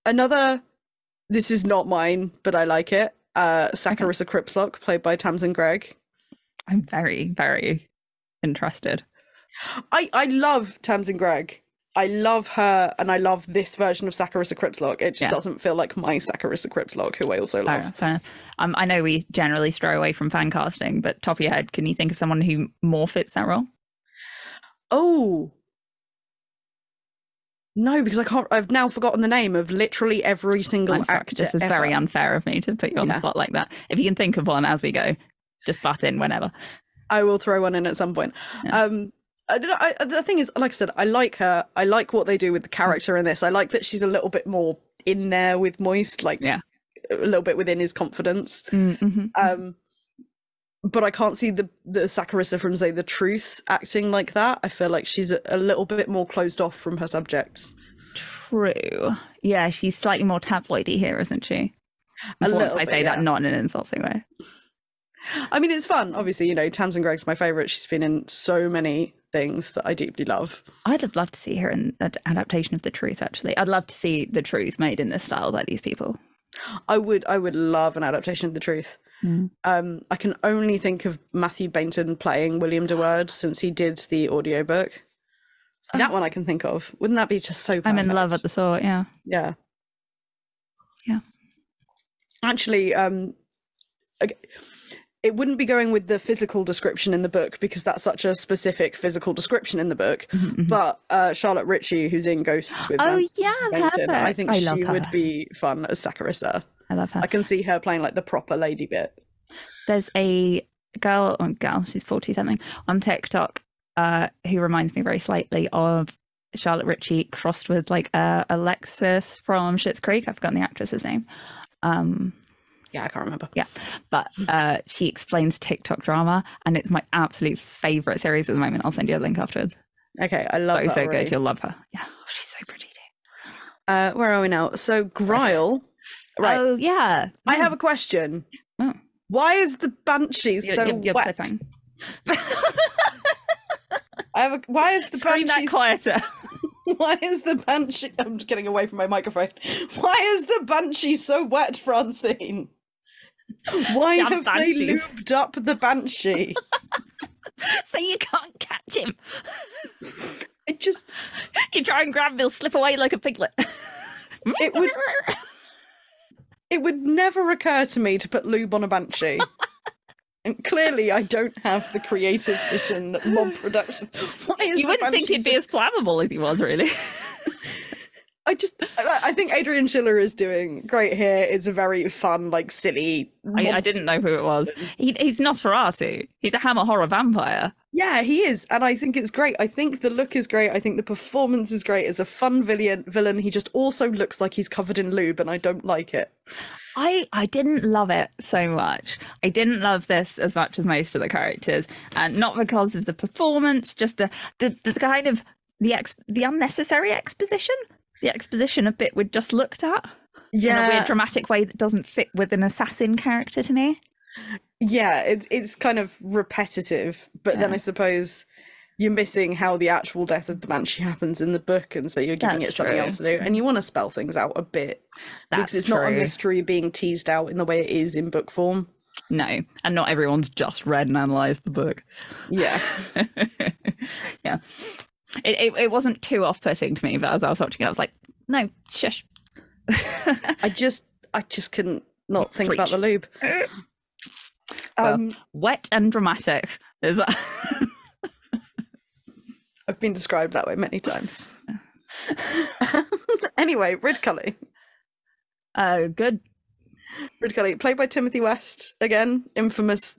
Another, this is not mine, but I like it. Saccharissa Cripslock, played by Tamsin Gregg. I'm very, very interested. I love Tamsin Gregg. I love her, and I love this version of Saccharissa Cripslock. It just doesn't feel like my Saccharissa Cripslock, who I also love. I know we generally stray away from fan casting, but top of your head, can you think of someone who more fits that role? Oh. No, because I can't. I've now forgotten the name of literally every single actor. This was very unfair of me to put you on the spot like that. If you can think of one as we go, just butt in whenever. I will throw one in at some point. Yeah. The thing is, like I said, I like her. I like what they do with the character in this. I like that she's a little bit more in there with Moist, like a little bit within his confidence. Mm-hmm. But I can't see the Saccharissa from, say, The Truth acting like that. I feel like she's a little bit more closed off from her subjects. True. Yeah, she's slightly more tabloidy here, isn't she? A little bit, I say that not in an insulting way. I mean, it's fun. Obviously, you know, Tamsin Gregg's my favourite. She's been in so many things that I deeply love. I'd love to see her in an adaptation of The Truth, actually. I'd love to see The Truth made in this style by these people. I would love an adaptation of The Truth. I can only think of Matthew Bainton playing William DeWard since he did the audiobook. So that one I can think of. Wouldn't that be just so perfect? I'm in love at the thought, yeah. Yeah. Actually, it wouldn't be going with the physical description in the book because that's such a specific physical description in the book. But Charlotte Ritchie, who's in Ghosts with Bainton, I think she would be fun as Saccharissa. I love her. I can see her playing like the proper lady bit. There's a girl, she's 40 something on TikTok who reminds me very slightly of Charlotte Ritchie crossed with like Alexis from Schitt's Creek. I've forgotten the actress's name. Yeah, I can't remember. Yeah, but she explains TikTok drama, and it's my absolute favourite series at the moment. I'll send you a link afterwards. Okay, I love her. So good, you'll love her. Yeah, she's so pretty too. Where are we now? So Grile. Right. Oh yeah. I have a question. Oh. Why is the banshee so wet? Why is the banshee that quieter? Why is the banshee? I'm just getting away from my microphone. Why is the banshee so wet, Francine? Why have they lubed up the banshee? So you can't catch him. It just... You try and grab him, he'll slip away like a piglet. It would never occur to me to put lube on a banshee. And clearly I don't have the creative vision that mob production... You wouldn't think he'd be as flammable as he was, really. I think Adrian Schiller is doing great here. It's a very fun, like, silly... I didn't know who it was. He's Nosferatu. He's a hammer horror vampire. Yeah, he is. And I think it's great. I think the look is great. I think the performance is great. It's a fun villain. He just also looks like he's covered in lube, and I don't like it. I didn't love it so much. I didn't love this as much as most of the characters, and not because of the performance, just the kind of the unnecessary exposition. The exposition of bit we'd just looked at. Yeah. In a weird dramatic way that doesn't fit with an assassin character to me. Yeah, it's kind of repetitive, but then I suppose you're missing how the actual death of the Banshee happens in the book, and so you're giving it something else to do, and you want to spell things out a bit. Because it's not a mystery being teased out in the way it is in book form. No, and not everyone's just read and analysed the book. Yeah. Yeah. It wasn't too off-putting to me, but as I was watching it, I was like, no, shush. I just couldn't not think about the lube. Well, wet and dramatic. Is that... I've been described that way many times. Anyway, Rid Cully. Good. Rid Cully, played by Timothy West. Again, infamous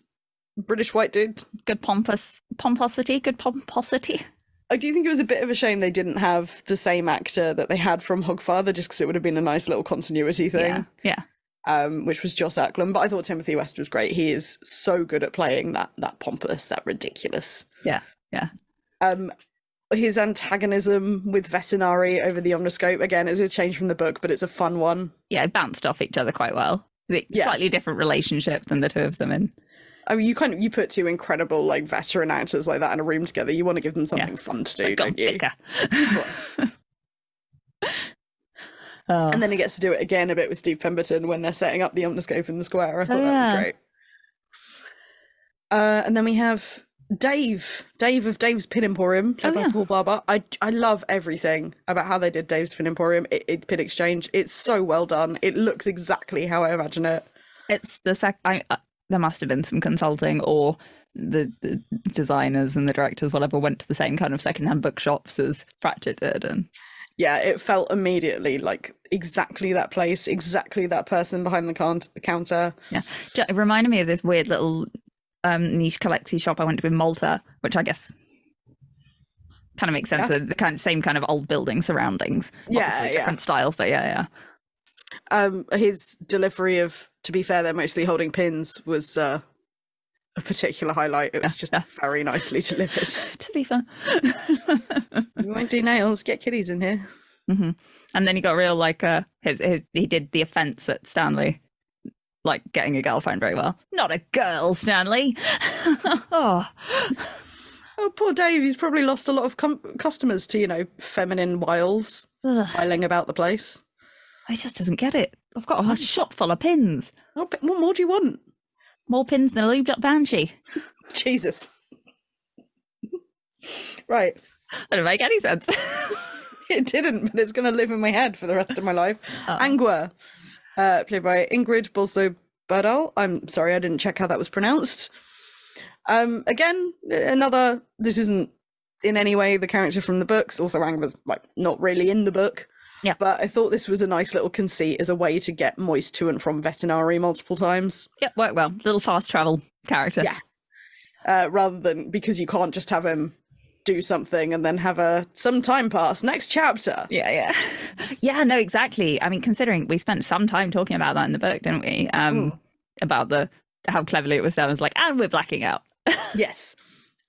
British white dude. Good pomposity. Good pomposity. I do think it was a bit of a shame they didn't have the same actor that they had from Hogfather, just because it would have been a nice little continuity thing. Yeah. Which was Joss Ackland. But I thought Timothy West was great. He is so good at playing that pompous, that ridiculous. Yeah. His antagonism with Vetinari over the Omniscope, again, is a change from the book, but it's a fun one. Yeah, it bounced off each other quite well. Slightly different relationship than the two of them in. I mean, you put two incredible, like, veteran actors like that in a room together. You want to give them something fun to do, don't you? And then he gets to do it again a bit with Steve Pemberton when they're setting up the Omniscope in the square. I thought that was great. And then we have Dave of Dave's Pin Emporium, played by Paul Barber. I love everything about how they did Dave's Pin Emporium. Pin Exchange. It's so well done. It looks exactly how I imagine it. It's the there must have been some consulting, or the designers and the directors, whatever, went to the same kind of secondhand bookshops as Pratchett did, and yeah, it felt immediately like exactly that place, exactly that person behind the counter. Yeah, it reminded me of this weird little niche collecty shop I went to in Malta, which I guess kind of makes sense. The same kind of old building surroundings. Obviously different style, but yeah. His delivery of, to be fair, they're mostly holding pins, was a particular highlight. It was just very nicely delivered. To be fair. You won't do nails, get kiddies in here. Mm-hmm. And then he got real, like, he did the offence at Stanley, like getting a girlfriend very well. Not a girl, Stanley. Oh, poor Dave. He's probably lost a lot of customers to, feminine wiles, whiling about the place. He just doesn't get it. I've got a shop full of pins. Oh, what more do you want? More pins than a lubed up banshee. Jesus. Right. That didn't make any sense. It didn't, but it's going to live in my head for the rest of my life. Angua, played by Ingrid Bolso-Bardal. I'm sorry, I didn't check how that was pronounced. Again, this isn't in any way the character from the books. Also, Angua's not really in the book. Yeah. But I thought this was a nice little conceit as a way to get Moist to and from Vetinari multiple times. Yep, worked well. Little fast travel character. Yeah. Rather than, because you can't just have him do something and then have some time pass. Next chapter. Yeah. Yeah, no, exactly. I mean, considering we spent some time talking about that in the book, didn't we? About how cleverly it was done. It was like, and we're blacking out. Yes.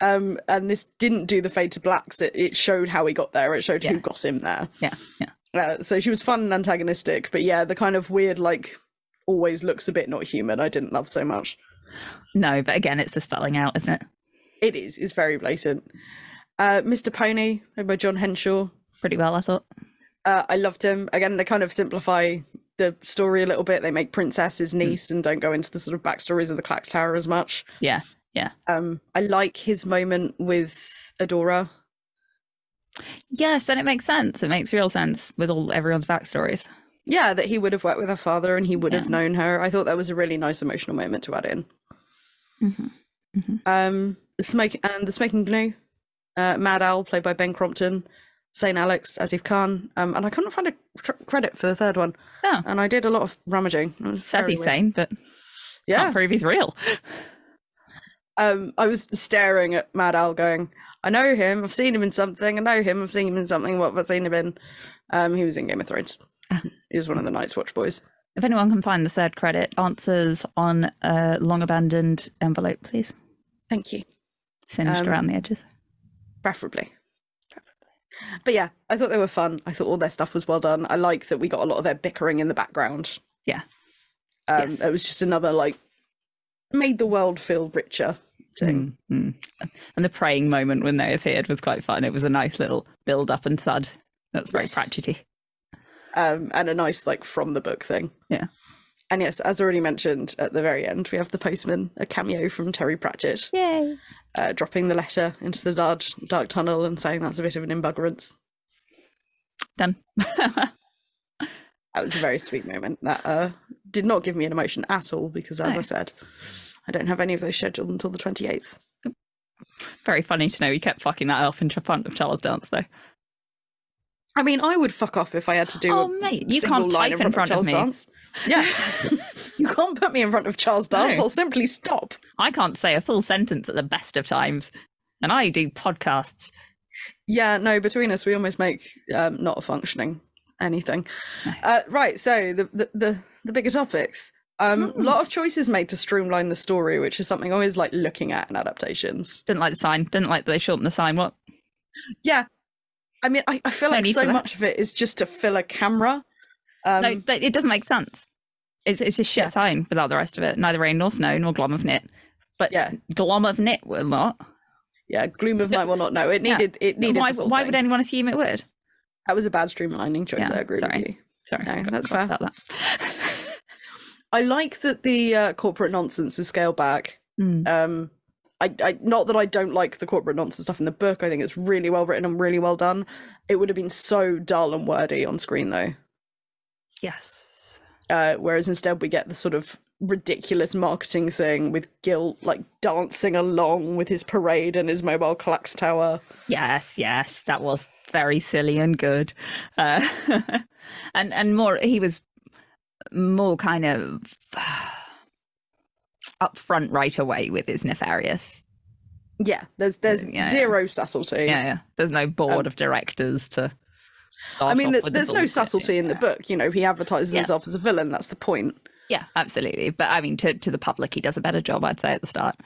And this didn't do the fade to blacks. It showed how he got there. It showed who got him there. Yeah. So she was fun and antagonistic, but the kind of weird, always looks a bit not human, I didn't love so much. No, but again, it's the spelling out, isn't it? It is. It's very blatant. Mr. Pony, played by John Henshaw. Pretty well, I thought. I loved him. Again, they kind of simplify the story a little bit. They make Princess his niece and don't go into the sort of backstories of the Clax Tower as much. Yeah. Yeah. I like his moment with Adora. Yes, and it makes sense. It makes real sense with everyone's backstories. Yeah, that he would have worked with her father and he would have known her. I thought that was a really nice emotional moment to add in. The Smoking Gnu, Mad Owl, played by Ben Crompton, St. Alex, Asif Khan, and I couldn't find a credit for the third one. Oh. And I did a lot of rummaging. Says he's sane, but can't prove he's real. I was staring at Mad Owl going, I know him, I've seen him in something, what have I seen him in? He was in Game of Thrones. He was one of the Night's Watch boys. If anyone can find the third credit, answers on a long abandoned envelope, please. Thank you. Singed around the edges. Preferably. But yeah, I thought they were fun. I thought all their stuff was well done. I like that we got a lot of their bickering in the background. Yeah. It was just another, like, made the world feel richer thing. And the praying moment when they appeared was quite fun. It was a nice little build up and thud. That's very Pratchett-y. And a nice, like, from the book thing. Yeah. And yes, as already mentioned, at the very end, we have the postman, a cameo from Terry Pratchett. Yay. Dropping the letter into the dark tunnel and saying that's a bit of an embuggerance. Done. That was a very sweet moment. That did not give me an emotion at all because, as I said, I don't have any of those scheduled until the 28th. Very funny to know he kept fucking that up in front of Charles Dance, though. I mean, I would fuck off if I had to do you can't line type in front of me. Dance. Yeah. You can't put me in front of Charles Dance. I'll simply stop. I can't say a full sentence at the best of times. And I do podcasts. Yeah, no, between us, we almost make not a functioning anything. No. Right, so the bigger topics. A lot of choices made to streamline the story, which is something I always like looking at in adaptations. Didn't like the sign. Didn't like that they shortened the sign. What? Yeah. I mean, I feel like so much of it is just to fill a camera. No, it doesn't make sense. It's a shit sign without the rest of it. Neither rain nor snow nor glom of knit. But glom of knit will not. Yeah, gloom of night will not. No, it needed. It needed. Why would anyone assume it would? That was a bad streamlining choice. I agree with you. Sorry, no, that's fair. About that. I like that the corporate nonsense is scaled back. I not that I don't like the corporate nonsense stuff in the book. I think it's really well written and really well done. It would have been so dull and wordy on screen, though. Yes. Whereas instead we get the sort of ridiculous marketing thing with Gil like dancing along with his parade and his mobile clocks tower. Yes, that was very silly and good. And more, he was more kind of upfront right away with his nefarious. Yeah, there's zero subtlety. Yeah. There's no board of directors to start. I mean, off with there's no subtlety in the book. You know, he advertises himself as a villain. That's the point. Yeah, absolutely. But I mean, to the public, he does a better job, I'd say, at the start.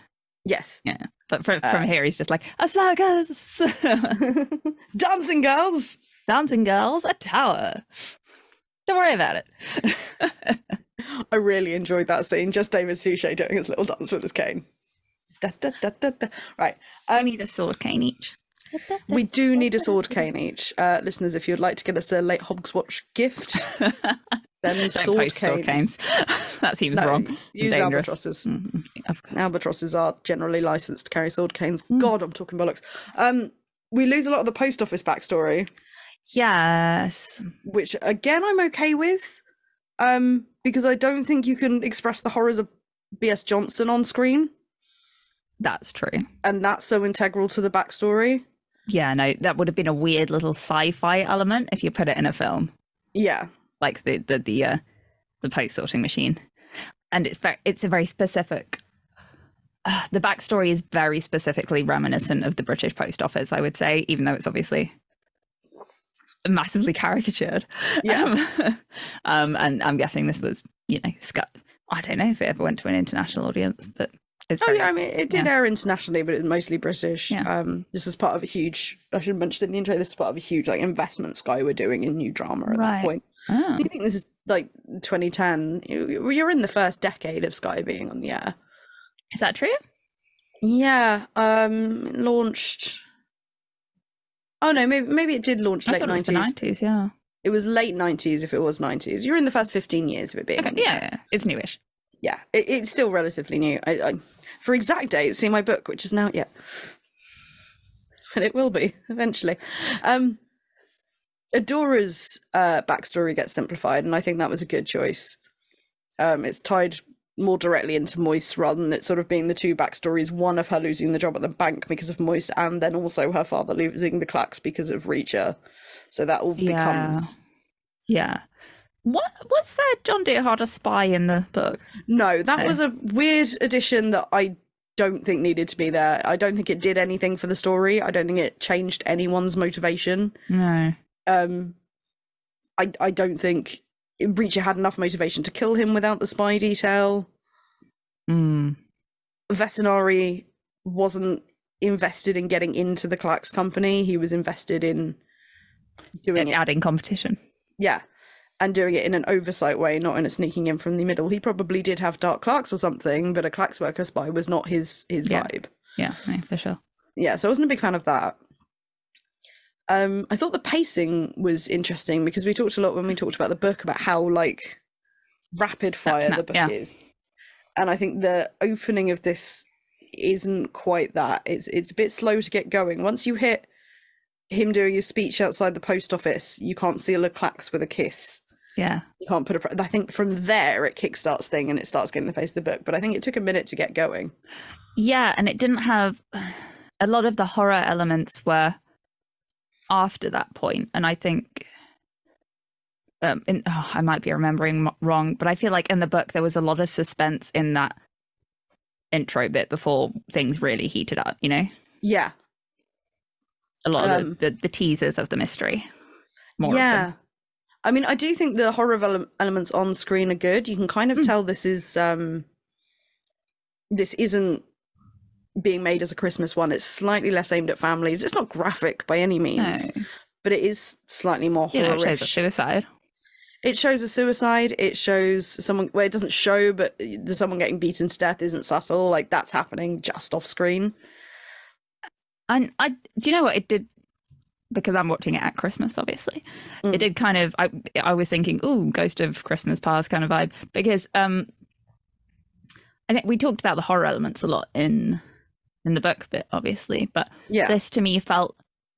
Yes. Yeah. But from here, he's just like, a circus! Dancing girls! Dancing girls, a tower. Don't worry about it. I really enjoyed that scene. Just David Suchet doing his little dance with his cane. Da, da, da, da, da. Right. We need a sword cane each. We do need a sword cane each. Listeners, if you'd like to get us a late Hogswatch gift, then sword canes. That seems wrong. Use dangerous. Albatrosses. Mm-hmm. Albatrosses are generally licensed to carry sword canes. God, I'm talking bollocks. We lose a lot of the post office backstory. Yes. Which, again, I'm okay with. Because I don't think you can express the horrors of B.S. Johnson on screen. That's true. And that's so integral to the backstory. Yeah, no, that would have been a weird little sci-fi element if you put it in a film. Yeah. Like the post sorting machine. And it's a very specific the backstory is very specifically reminiscent of the British Post Office, I would say, even though it's obviously massively caricatured. Yeah. And I'm guessing this was, I don't know if it ever went to an international audience, but it's I mean, it did air internationally, but it was mostly British. Yeah. This was part of a huge, I should mention in the intro, this is part of a huge investment Sky were doing in new drama at that point. Oh. Do you think this is 2010? You're in the first decade of Sky being on the air. Is that true? Yeah. It launched. Oh no, maybe it did launch late 90s. It was the 90s, yeah. It was late 90s if it was 90s. You're in the first 15 years of it being on the air. It's newish. Yeah, it's still relatively new. For exact date, see my book, which is now yet. But it will be eventually. Adora's backstory gets simplified, and I think that was a good choice. It's tied more directly into Moist rather than it sort of being the two backstories, one of her losing the job at the bank because of Moist, and then also her father losing the Clacks because of Reacher. So that all becomes... Yeah. What was John Deerhard a spy in the book? No, that was a weird addition that I don't think needed to be there. I don't think it did anything for the story. I don't think it changed anyone's motivation. No. I don't think Reacher had enough motivation to kill him without the spy detail. Vetinari wasn't invested in getting into the Clacks company. He was invested in doing it. Adding competition. Yeah. And doing it in an oversight way, not in a sneaking in from the middle. He probably did have dark Clacks or something, but a Clacks worker spy was not his vibe. Yeah, no, for sure. Yeah, so I wasn't a big fan of that. I thought the pacing was interesting because we talked a lot when we talked about the book about how like rapid fire the book is. And I think the opening of this isn't quite that. It's a bit slow to get going. Once you hit him doing his speech outside the post office, you can't seal a Clacks with a kiss. Yeah. You can't put I think from there it kickstarts thing and it starts getting the face of the book. But I think it took a minute to get going. Yeah, and it didn't have... A lot of the horror elements were after that point, and I think I might be remembering wrong, but I feel like in the book there was a lot of suspense in that intro bit before things really heated up, you know? Yeah. A lot of the teasers of the mystery. More yeah. of them. I mean, I do think the horror elements on screen are good. You can kind of tell this isn't being made as a Christmas one. It's slightly less aimed at families. It's not graphic by any means, but it is slightly more horror-ish. It shows a suicide. It shows a suicide. It shows someone, well, it doesn't show, but someone getting beaten to death isn't subtle. Like, that's happening just off screen. And do you know what it did? Because I'm watching it at Christmas, obviously. It did kind of, I was thinking, ooh, Ghost of Christmas Past kind of vibe. Because I think we talked about the horror elements a lot in the book bit, obviously. But this to me felt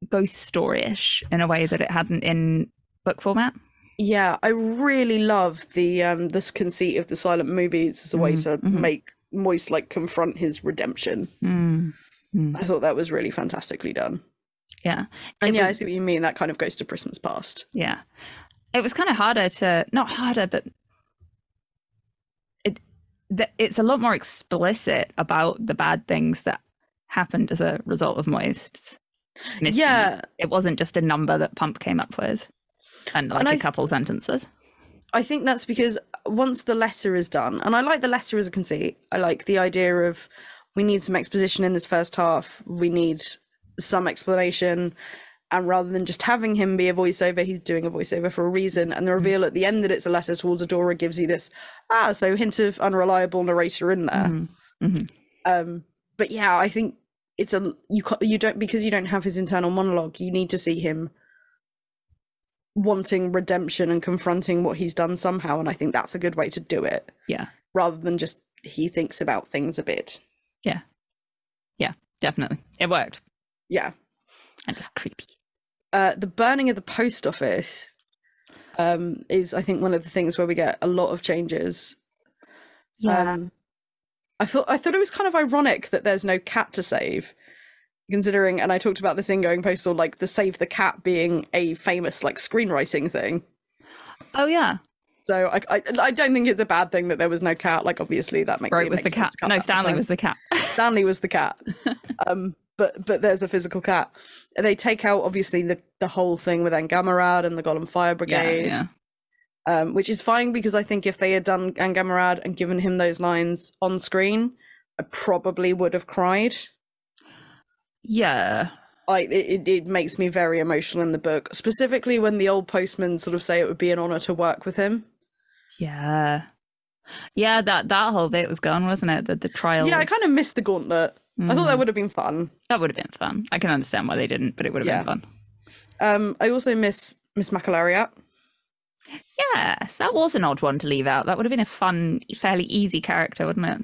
ghost story-ish in a way that it hadn't in book format. Yeah, I really love the this conceit of the silent movies as a way to make Moist like confront his redemption. I thought that was really fantastically done. Yeah. And I see what you mean, that kind of Ghost of Christmas Past. Yeah. It was kind of harder to, not harder, but it's a lot more explicit about the bad things that happened as a result of Moist's misdeed. Yeah. It wasn't just a number that Pump came up with and a couple sentences. I think that's because once the letter is done, and I like the letter as a conceit, I like the idea of we need some exposition in this first half, we need some explanation, and rather than just having him be a voiceover, he's doing a voiceover for a reason, and the reveal at the end that it's a letter towards Adora gives you this so hint of unreliable narrator in there. But yeah, I think it's you don't, because you don't have his internal monologue, you need to see him wanting redemption and confronting what he's done somehow, and I think that's a good way to do it. Yeah, rather than just he thinks about things a bit. Yeah, definitely, it worked. Yeah. And it's creepy. The burning of the post office is, I think, one of the things where we get a lot of changes. Yeah. I thought it was kind of ironic that there's no cat to save, considering, and I talked about this in Going Postal, like the save the cat being a famous like screenwriting thing. Oh yeah. So I don't think it's a bad thing that there was no cat. Like, obviously that makes Right, was the cat. No, Stanley was the cat. Stanley was the cat. But there's a physical cat. They take out obviously the whole thing with Angamarad and the Golem Fire Brigade, which is fine, because I think if they had done Angamarad and given him those lines on screen, I probably would have cried. Yeah. It makes me very emotional in the book, specifically when the old postmen sort of say it would be an honor to work with him. Yeah, that whole bit was gone, wasn't it? The trial. Yeah, I kind of missed the gauntlet. I thought that would have been fun. That would have been fun. I can understand why they didn't, but it would have been fun. I also miss Macalariat. Yes, that was an odd one to leave out. That would have been a fun, fairly easy character, wouldn't it?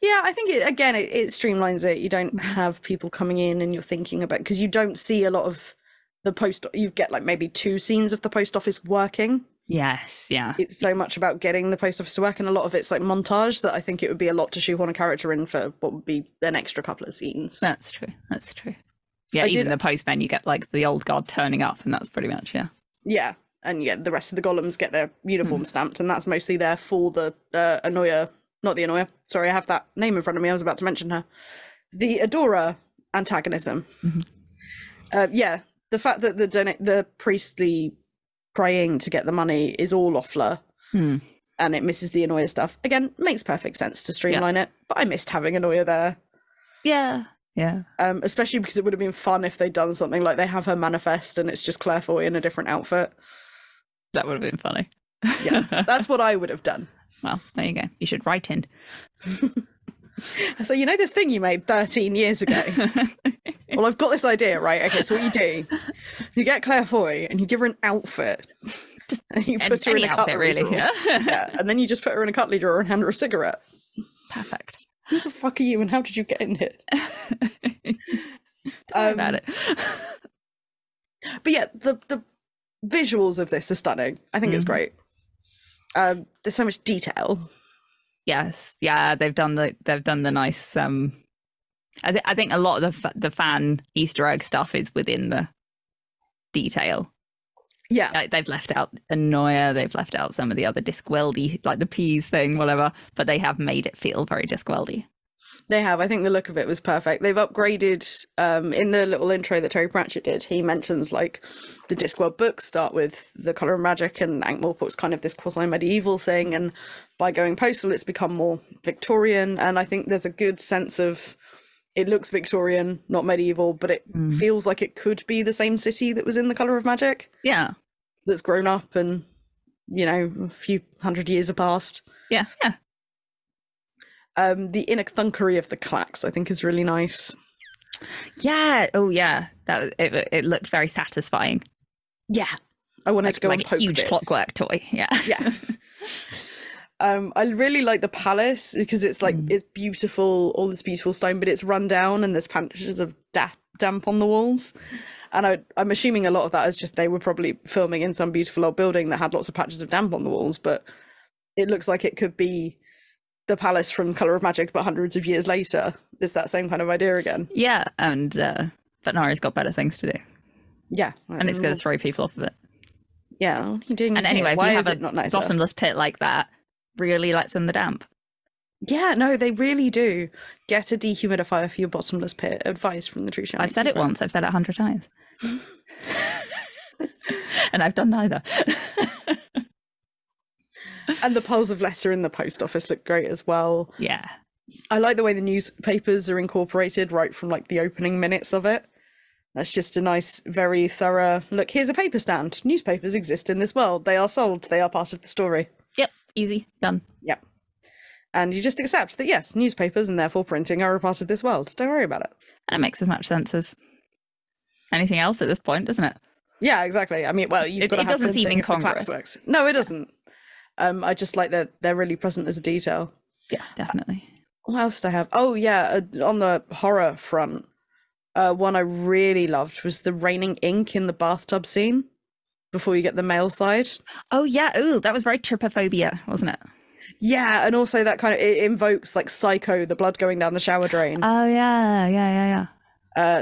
Yeah, I think it streamlines it. You don't have people coming in and you're thinking about, because you don't see a lot of the post. You get like maybe 2 scenes of the post office working. Yes, yeah. It's so much about getting the post office to work, and a lot of it's like montage, that I think it would be a lot to shoehorn a character in for what would be an extra couple of scenes. That's true. That's true. Yeah, even the postmen, you get like the old guard turning up, and that's pretty much, yeah. Yeah, and yeah, the rest of the golems get their uniform stamped, and that's mostly there for the Annoyer, not the Annoyer. Sorry, I have that name in front of me. I was about to mention her. The Adora antagonism. Yeah, the fact that the priestly praying to get the money is all Loeffler, and it misses the Annoyer stuff. Again, makes perfect sense to streamline it, but I missed having Annoyer there. Yeah. Yeah. Especially because it would have been fun if they'd done something like they have her manifest and it's just Claire Foy in a different outfit. That would have been funny. Yeah, that's what I would have done. Well, there you go. You should write in. So, you know this thing you made 13 years ago? Well, I've got this idea, right? Okay, so what you do, you get Claire Foy and you give her an outfit. And you put her in a cutlery drawer. Yeah, and then you just put her in a cutlery drawer and hand her a cigarette. Perfect. Who the fuck are you and how did you get in here? Don't worry about it. But yeah, the visuals of this are stunning. I think it's great. There's so much detail. Yes, yeah, they've done the nice. I think a lot of the fan Easter egg stuff is within the detail. Yeah, like they've left out Annoyer, they've left out some of the other Discworldy, like the peas thing, whatever. But they have made it feel very Discworldy. They have. I think the look of it was perfect. They've upgraded in the little intro that Terry Pratchett did. He mentions like the Discworld books start with the Colour of Magic, and Ankh-Morpork's kind of this quasi-medieval thing. And by Going Postal, it's become more Victorian. And I think there's a good sense of it looks Victorian, not medieval, but it feels like it could be the same city that was in the Colour of Magic. Yeah, that's grown up and, you know, a few hundred years have passed. Yeah, yeah. The inner thunkery of the clacks, I think, is really nice. Yeah. Oh, yeah. That it looked very satisfying. Yeah, I wanted to go like and poke a huge bits. clockwork toy. Yeah. Yeah. I really like the palace because it's like it's beautiful, all this beautiful stone, but it's run down and there's patches of damp on the walls. And I'm assuming a lot of that is just they were probably filming in some beautiful old building that had lots of patches of damp on the walls, but it looks like it could be the palace from Colour of Magic, but hundreds of years later. It's that same kind of idea again. Yeah, and Vetnari's got better things to do. Yeah. And it's going to throw people off of it. Yeah, what are you doing? And anyway, why if you is have it not a nicer? bottomless pit like that, really lets in the damp. Yeah, no, they really do. Get a dehumidifier for your bottomless pit. Advice from the True Shaman. I've said it once. I've said it 100 times. And I've done neither. And the piles of letter in the post office look great as well. Yeah. I like the way the newspapers are incorporated right from like the opening minutes of it. That's just a nice, very thorough look. Here's a paper stand. Newspapers exist in this world. They are sold. They are part of the story. Yep. Easy. Done. Yep. And you just accept that, yes, newspapers and therefore printing are a part of this world. Don't worry about it. And it makes as much sense as anything else at this point, doesn't it? Yeah, exactly. I mean, well, you've got to have it doesn't seem printing if the incongruous. class works. No, it doesn't. I just like that they're really present as a detail. Yeah, definitely. What else do I have? Oh, yeah, on the horror front, one I really loved was the raining ink in the bathtub scene before you get the male side. Oh, yeah. Ooh, that was very trypophobia, wasn't it? Yeah, and also that kind of, it invokes like Psycho, the blood going down the shower drain. Oh, yeah.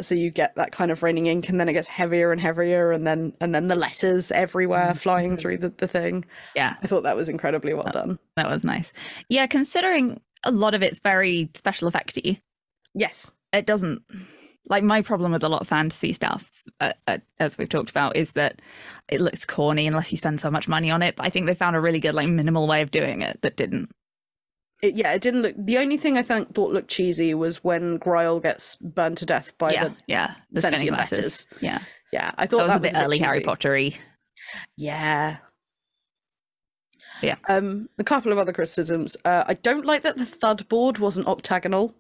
So you get that kind of raining ink, and then it gets heavier and heavier, and then the letters everywhere flying through the thing. Yeah. I thought that was incredibly well done. That was nice. Yeah, considering a lot of it's very special effecty. Yes. It doesn't, like, my problem with a lot of fantasy stuff, as we've talked about, is that it looks corny unless you spend so much money on it. But I think they found a really good, like, minimal way of doing it that didn't. It didn't look. The only thing I thought looked cheesy was when Gryle gets burned to death by the sentient letters. Yeah, I thought that was a bit early cheesy. Harry Pottery. Yeah. Yeah. A couple of other criticisms. I don't like that the thud board wasn't octagonal,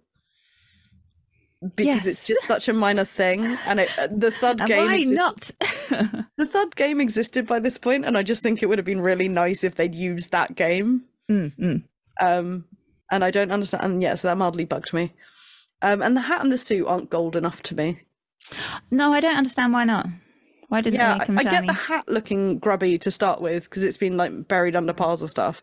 because it's just such a minor thing, and the thud game. Why not? The thud game existed by this point, and I just think it would have been really nice if they'd used that game. and I don't understand. And yeah, so that mildly bugged me. And the hat and the suit aren't gold enough to me. No, I don't understand why not. Why didn't they make him I get shiny? the hat looking grubby to start with because it's been like buried under piles of stuff.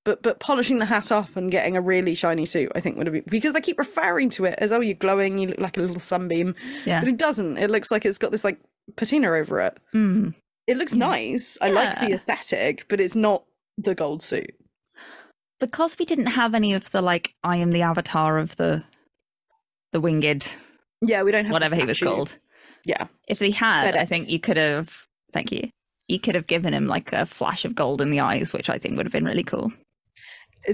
But polishing the hat up and getting a really shiny suit, I think would have been, because they keep referring to it as, oh, you're glowing, you look like a little sunbeam. Yeah. But it doesn't. It looks like it's got this like patina over it. Mm. It looks nice. I like the aesthetic, but it's not the gold suit. Because we didn't have any of the like, I am the avatar of the winged. Yeah, we don't have whatever he was called. Yeah. If he had, FedEx. I think you could have. Thank you. You could have given him like a flash of gold in the eyes, which I think would have been really cool.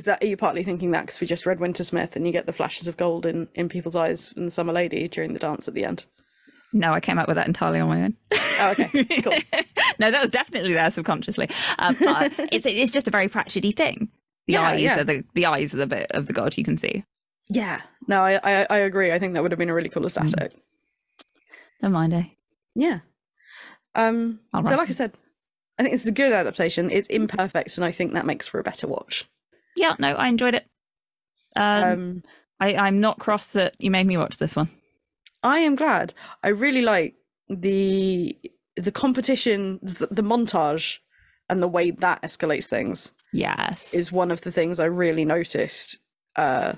Are you partly thinking that because we just read Wintersmith and you get the flashes of gold in people's eyes in the Summer Lady during the dance at the end? No, I came up with that entirely on my own. Oh, okay, cool. No, that was definitely there subconsciously. But it's just a very Pratchett-y thing. The eyes are the bit of the god you can see. Yeah. No, I agree. I think that would have been a really cool aesthetic. Don't mind, eh? Yeah. So like I said, I think it's a good adaptation. It's imperfect, and I think that makes for a better watch. Yeah, no, I enjoyed it. I'm not cross that you made me watch this one. I am glad. I really like the competition, the montage, and the way that escalates things. Yes, is one of the things I really noticed. It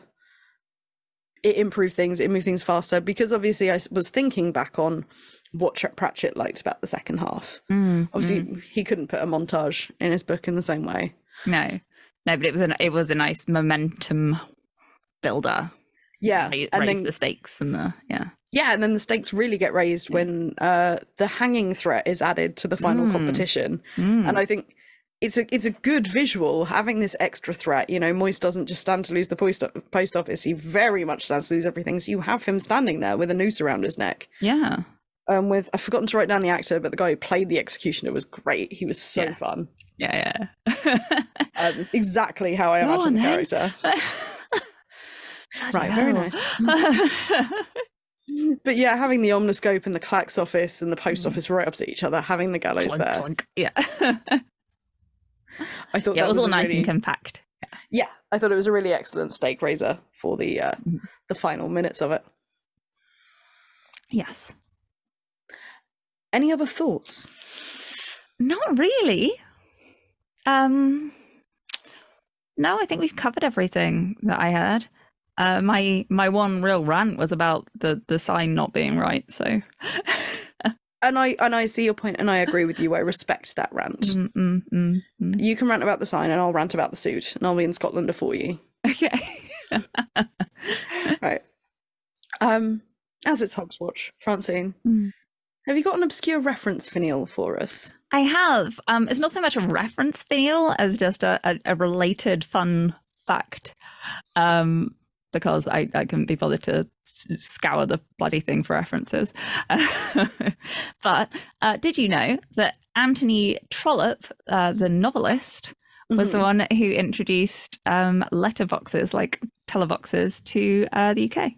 improved things. It moved things faster because obviously I was thinking back on what Pratchett liked about the second half. Obviously, he couldn't put a montage in his book in the same way. No, but it was a nice momentum builder. Yeah, and raise the stakes and and then the stakes really get raised when the hanging threat is added to the final competition, and I think it's a good visual having this extra threat. You know, Moist doesn't just stand to lose the post office; he very much stands to lose everything. So you have him standing there with a noose around his neck. Yeah. I've forgotten to write down the actor, but the guy who played the executioner was great. He was so fun. Yeah. It's exactly how I imagine the character. Right, very nice. But yeah, having the omniscope and the clerk's office and the post office right opposite each other, having the gallows there. Clunk. Yeah. I thought that was all nice and compact. Yeah, I thought it was a really excellent stake raiser for the final minutes of it. Yes. Any other thoughts? Not really. No, I think we've covered everything that I had. My one real rant was about the sign not being right. So, and I see your point, and I agree with you. I respect that rant. You can rant about the sign, and I'll rant about the suit, and I'll be in Scotland for you. Okay. Right. As it's Hogswatch, Francine, have you got an obscure reference finial for us? I have. It's not so much a reference finial as just a related fun fact. Because I couldn't be bothered to scour the bloody thing for references. But did you know that Anthony Trollope, the novelist, was the one who introduced letterboxes, like pillowboxes, to the UK?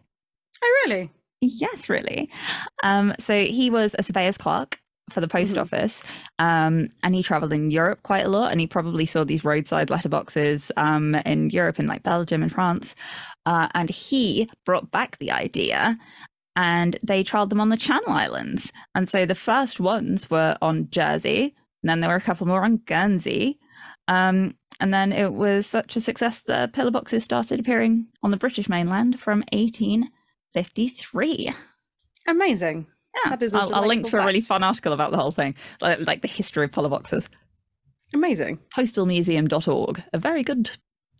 Oh, really? Yes, really. So he was a surveyor's clerk for the post office, and he traveled in Europe quite a lot, and he probably saw these roadside letterboxes in Europe, in like Belgium and France, and he brought back the idea, and they trialled them on the Channel Islands. And so the first ones were on Jersey, and then there were a couple more on Guernsey, and then it was such a success that pillowboxes started appearing on the British mainland from 1853. Amazing. Yeah, that is I'll link to a really fun article about the whole thing, like the history of pillowboxes. Amazing. Postalmuseum.org, a very good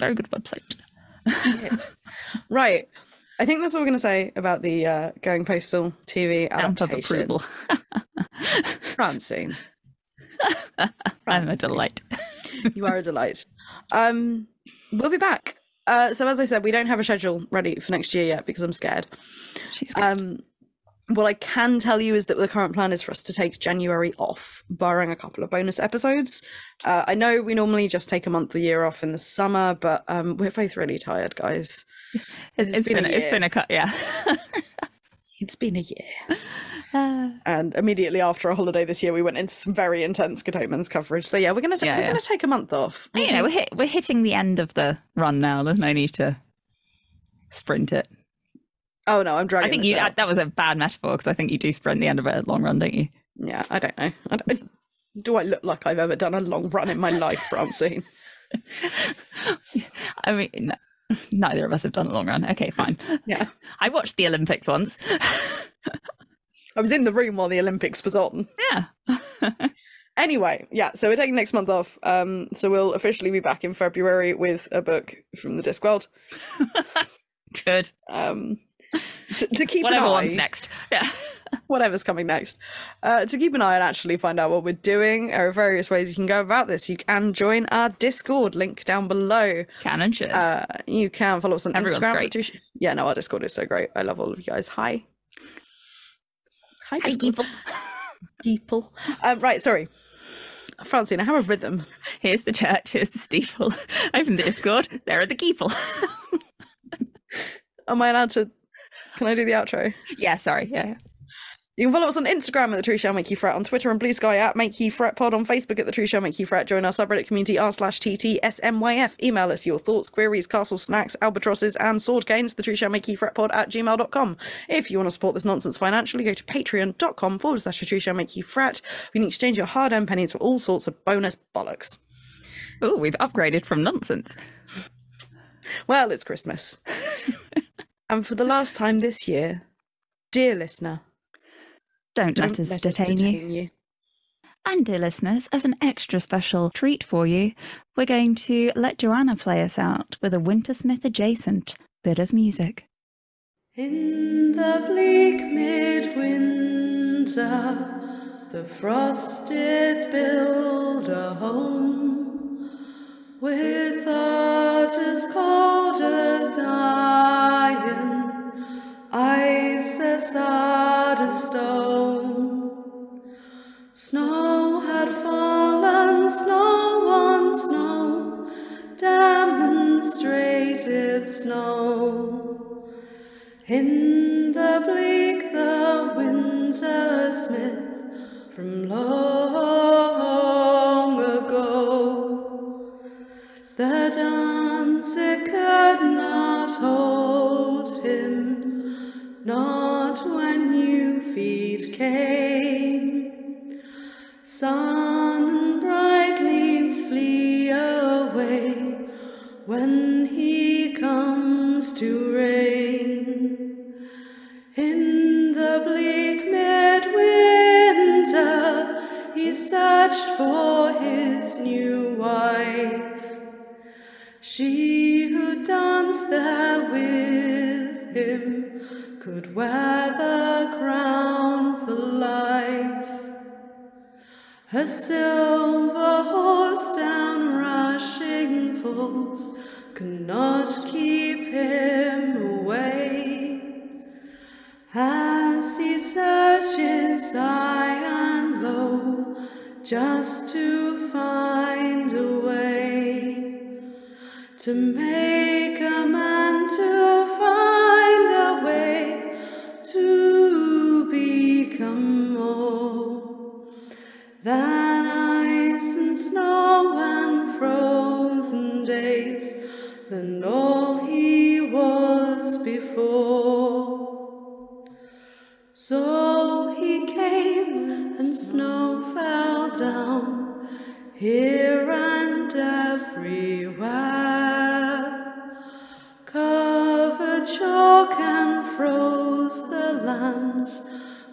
website. Right. I think that's what we're going to say about the Going Postal TV adaptation. Stamp of approval. Francine. I'm a delight. You are a delight. We'll be back. So as I said, we don't have a schedule ready for next year yet because I'm scared. She's scared. What I can tell you is that the current plan is for us to take January off, barring a couple of bonus episodes. I know we normally just take a month a year off in the summer, but we're both really tired, guys. It's been a cut, yeah. It's been a year. And immediately after a holiday this year, we went into some very intense Good Omens coverage. So yeah, we're gonna take a month off. You know, we're hitting the end of the run now. There's no need to sprint it. Oh no, I'm dragging. I think that was a bad metaphor because I think you do sprint the end of a long run, don't you? Yeah, I don't know. Do I look like I've ever done a long run in my life, Francine? I mean, no, neither of us have done a long run. Okay, fine. Yeah. I watched the Olympics once. I was in the room while the Olympics was on. Yeah. Anyway, yeah, so we're taking next month off. So we'll officially be back in February with a book from the Discworld. Good. To keep whatever an eye, one's next. Yeah. Whatever's coming next. To keep an eye and actually find out what we're doing, there are various ways you can go about this. You can join our Discord, link down below. Can and should. You can follow us on Everyone's Instagram. great. Yeah, no, our Discord is so great. I love all of you guys. Hi. Hi, Discord. People. Right, sorry. Francine, I have a rhythm. Here's the church, here's the steeple. Open the Discord, there are the people. Am I allowed to... Can I do the outro? Yeah, sorry. Yeah. You can follow us on Instagram at The Truth Shall Make You Fret, on Twitter and Blue Sky at Make You Fret Pod, on Facebook at The Truth Shall Make You Fret. Join our subreddit community r/TTSMYF. Email us your thoughts, queries, castle snacks, albatrosses and sword canes, The Truth Shall Make You Fret Pod at gmail.com. If you want to support this nonsense financially, go to patreon.com/The Truth Shall Make You Fret. We can exchange your hard-earned pennies for all sorts of bonus bollocks. Oh, we've upgraded from nonsense. Well, it's Christmas. And for the last time this year, dear listener, Don't let us detain you. And dear listeners, as an extra special treat for you, we're going to let Joanna play us out with a Wintersmith adjacent bit of music. In the bleak midwinter, the frosted build a home, with heart as cold as iron, ice as hard as stone. Snow had fallen, snow on snow, demonstrative snow. In the bleak, the Wintersmith from long ago. The dance it could not hold him, not when new feet came. Sun and bright leaves flee away when he comes to reign. In the bleak midwinter, he searched for his new wife, she who danced there with him could wear the crown for life. Her silver horse down rushing falls could not keep him away. As he searches high and low just to find a way, to make a man, to find a way to become more than ice and snow and frozen days, than all he was before. So he came and snow fell down here and everywhere, covered chalk and froze the lands,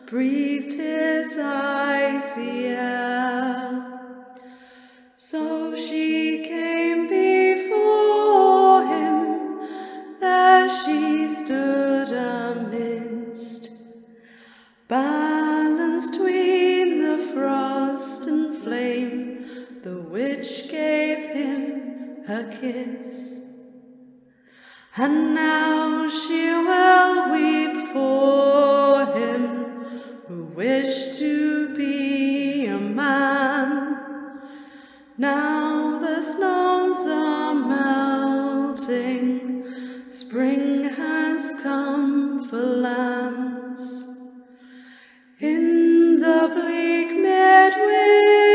breathed his icy air. So she came before him, there she stood amidst, balanced tween the frost and flame, the witch gave him a kiss. And now she will weep for him who wished to be a man. Now the snows are melting, spring has come for lambs. In the bleak midwinter,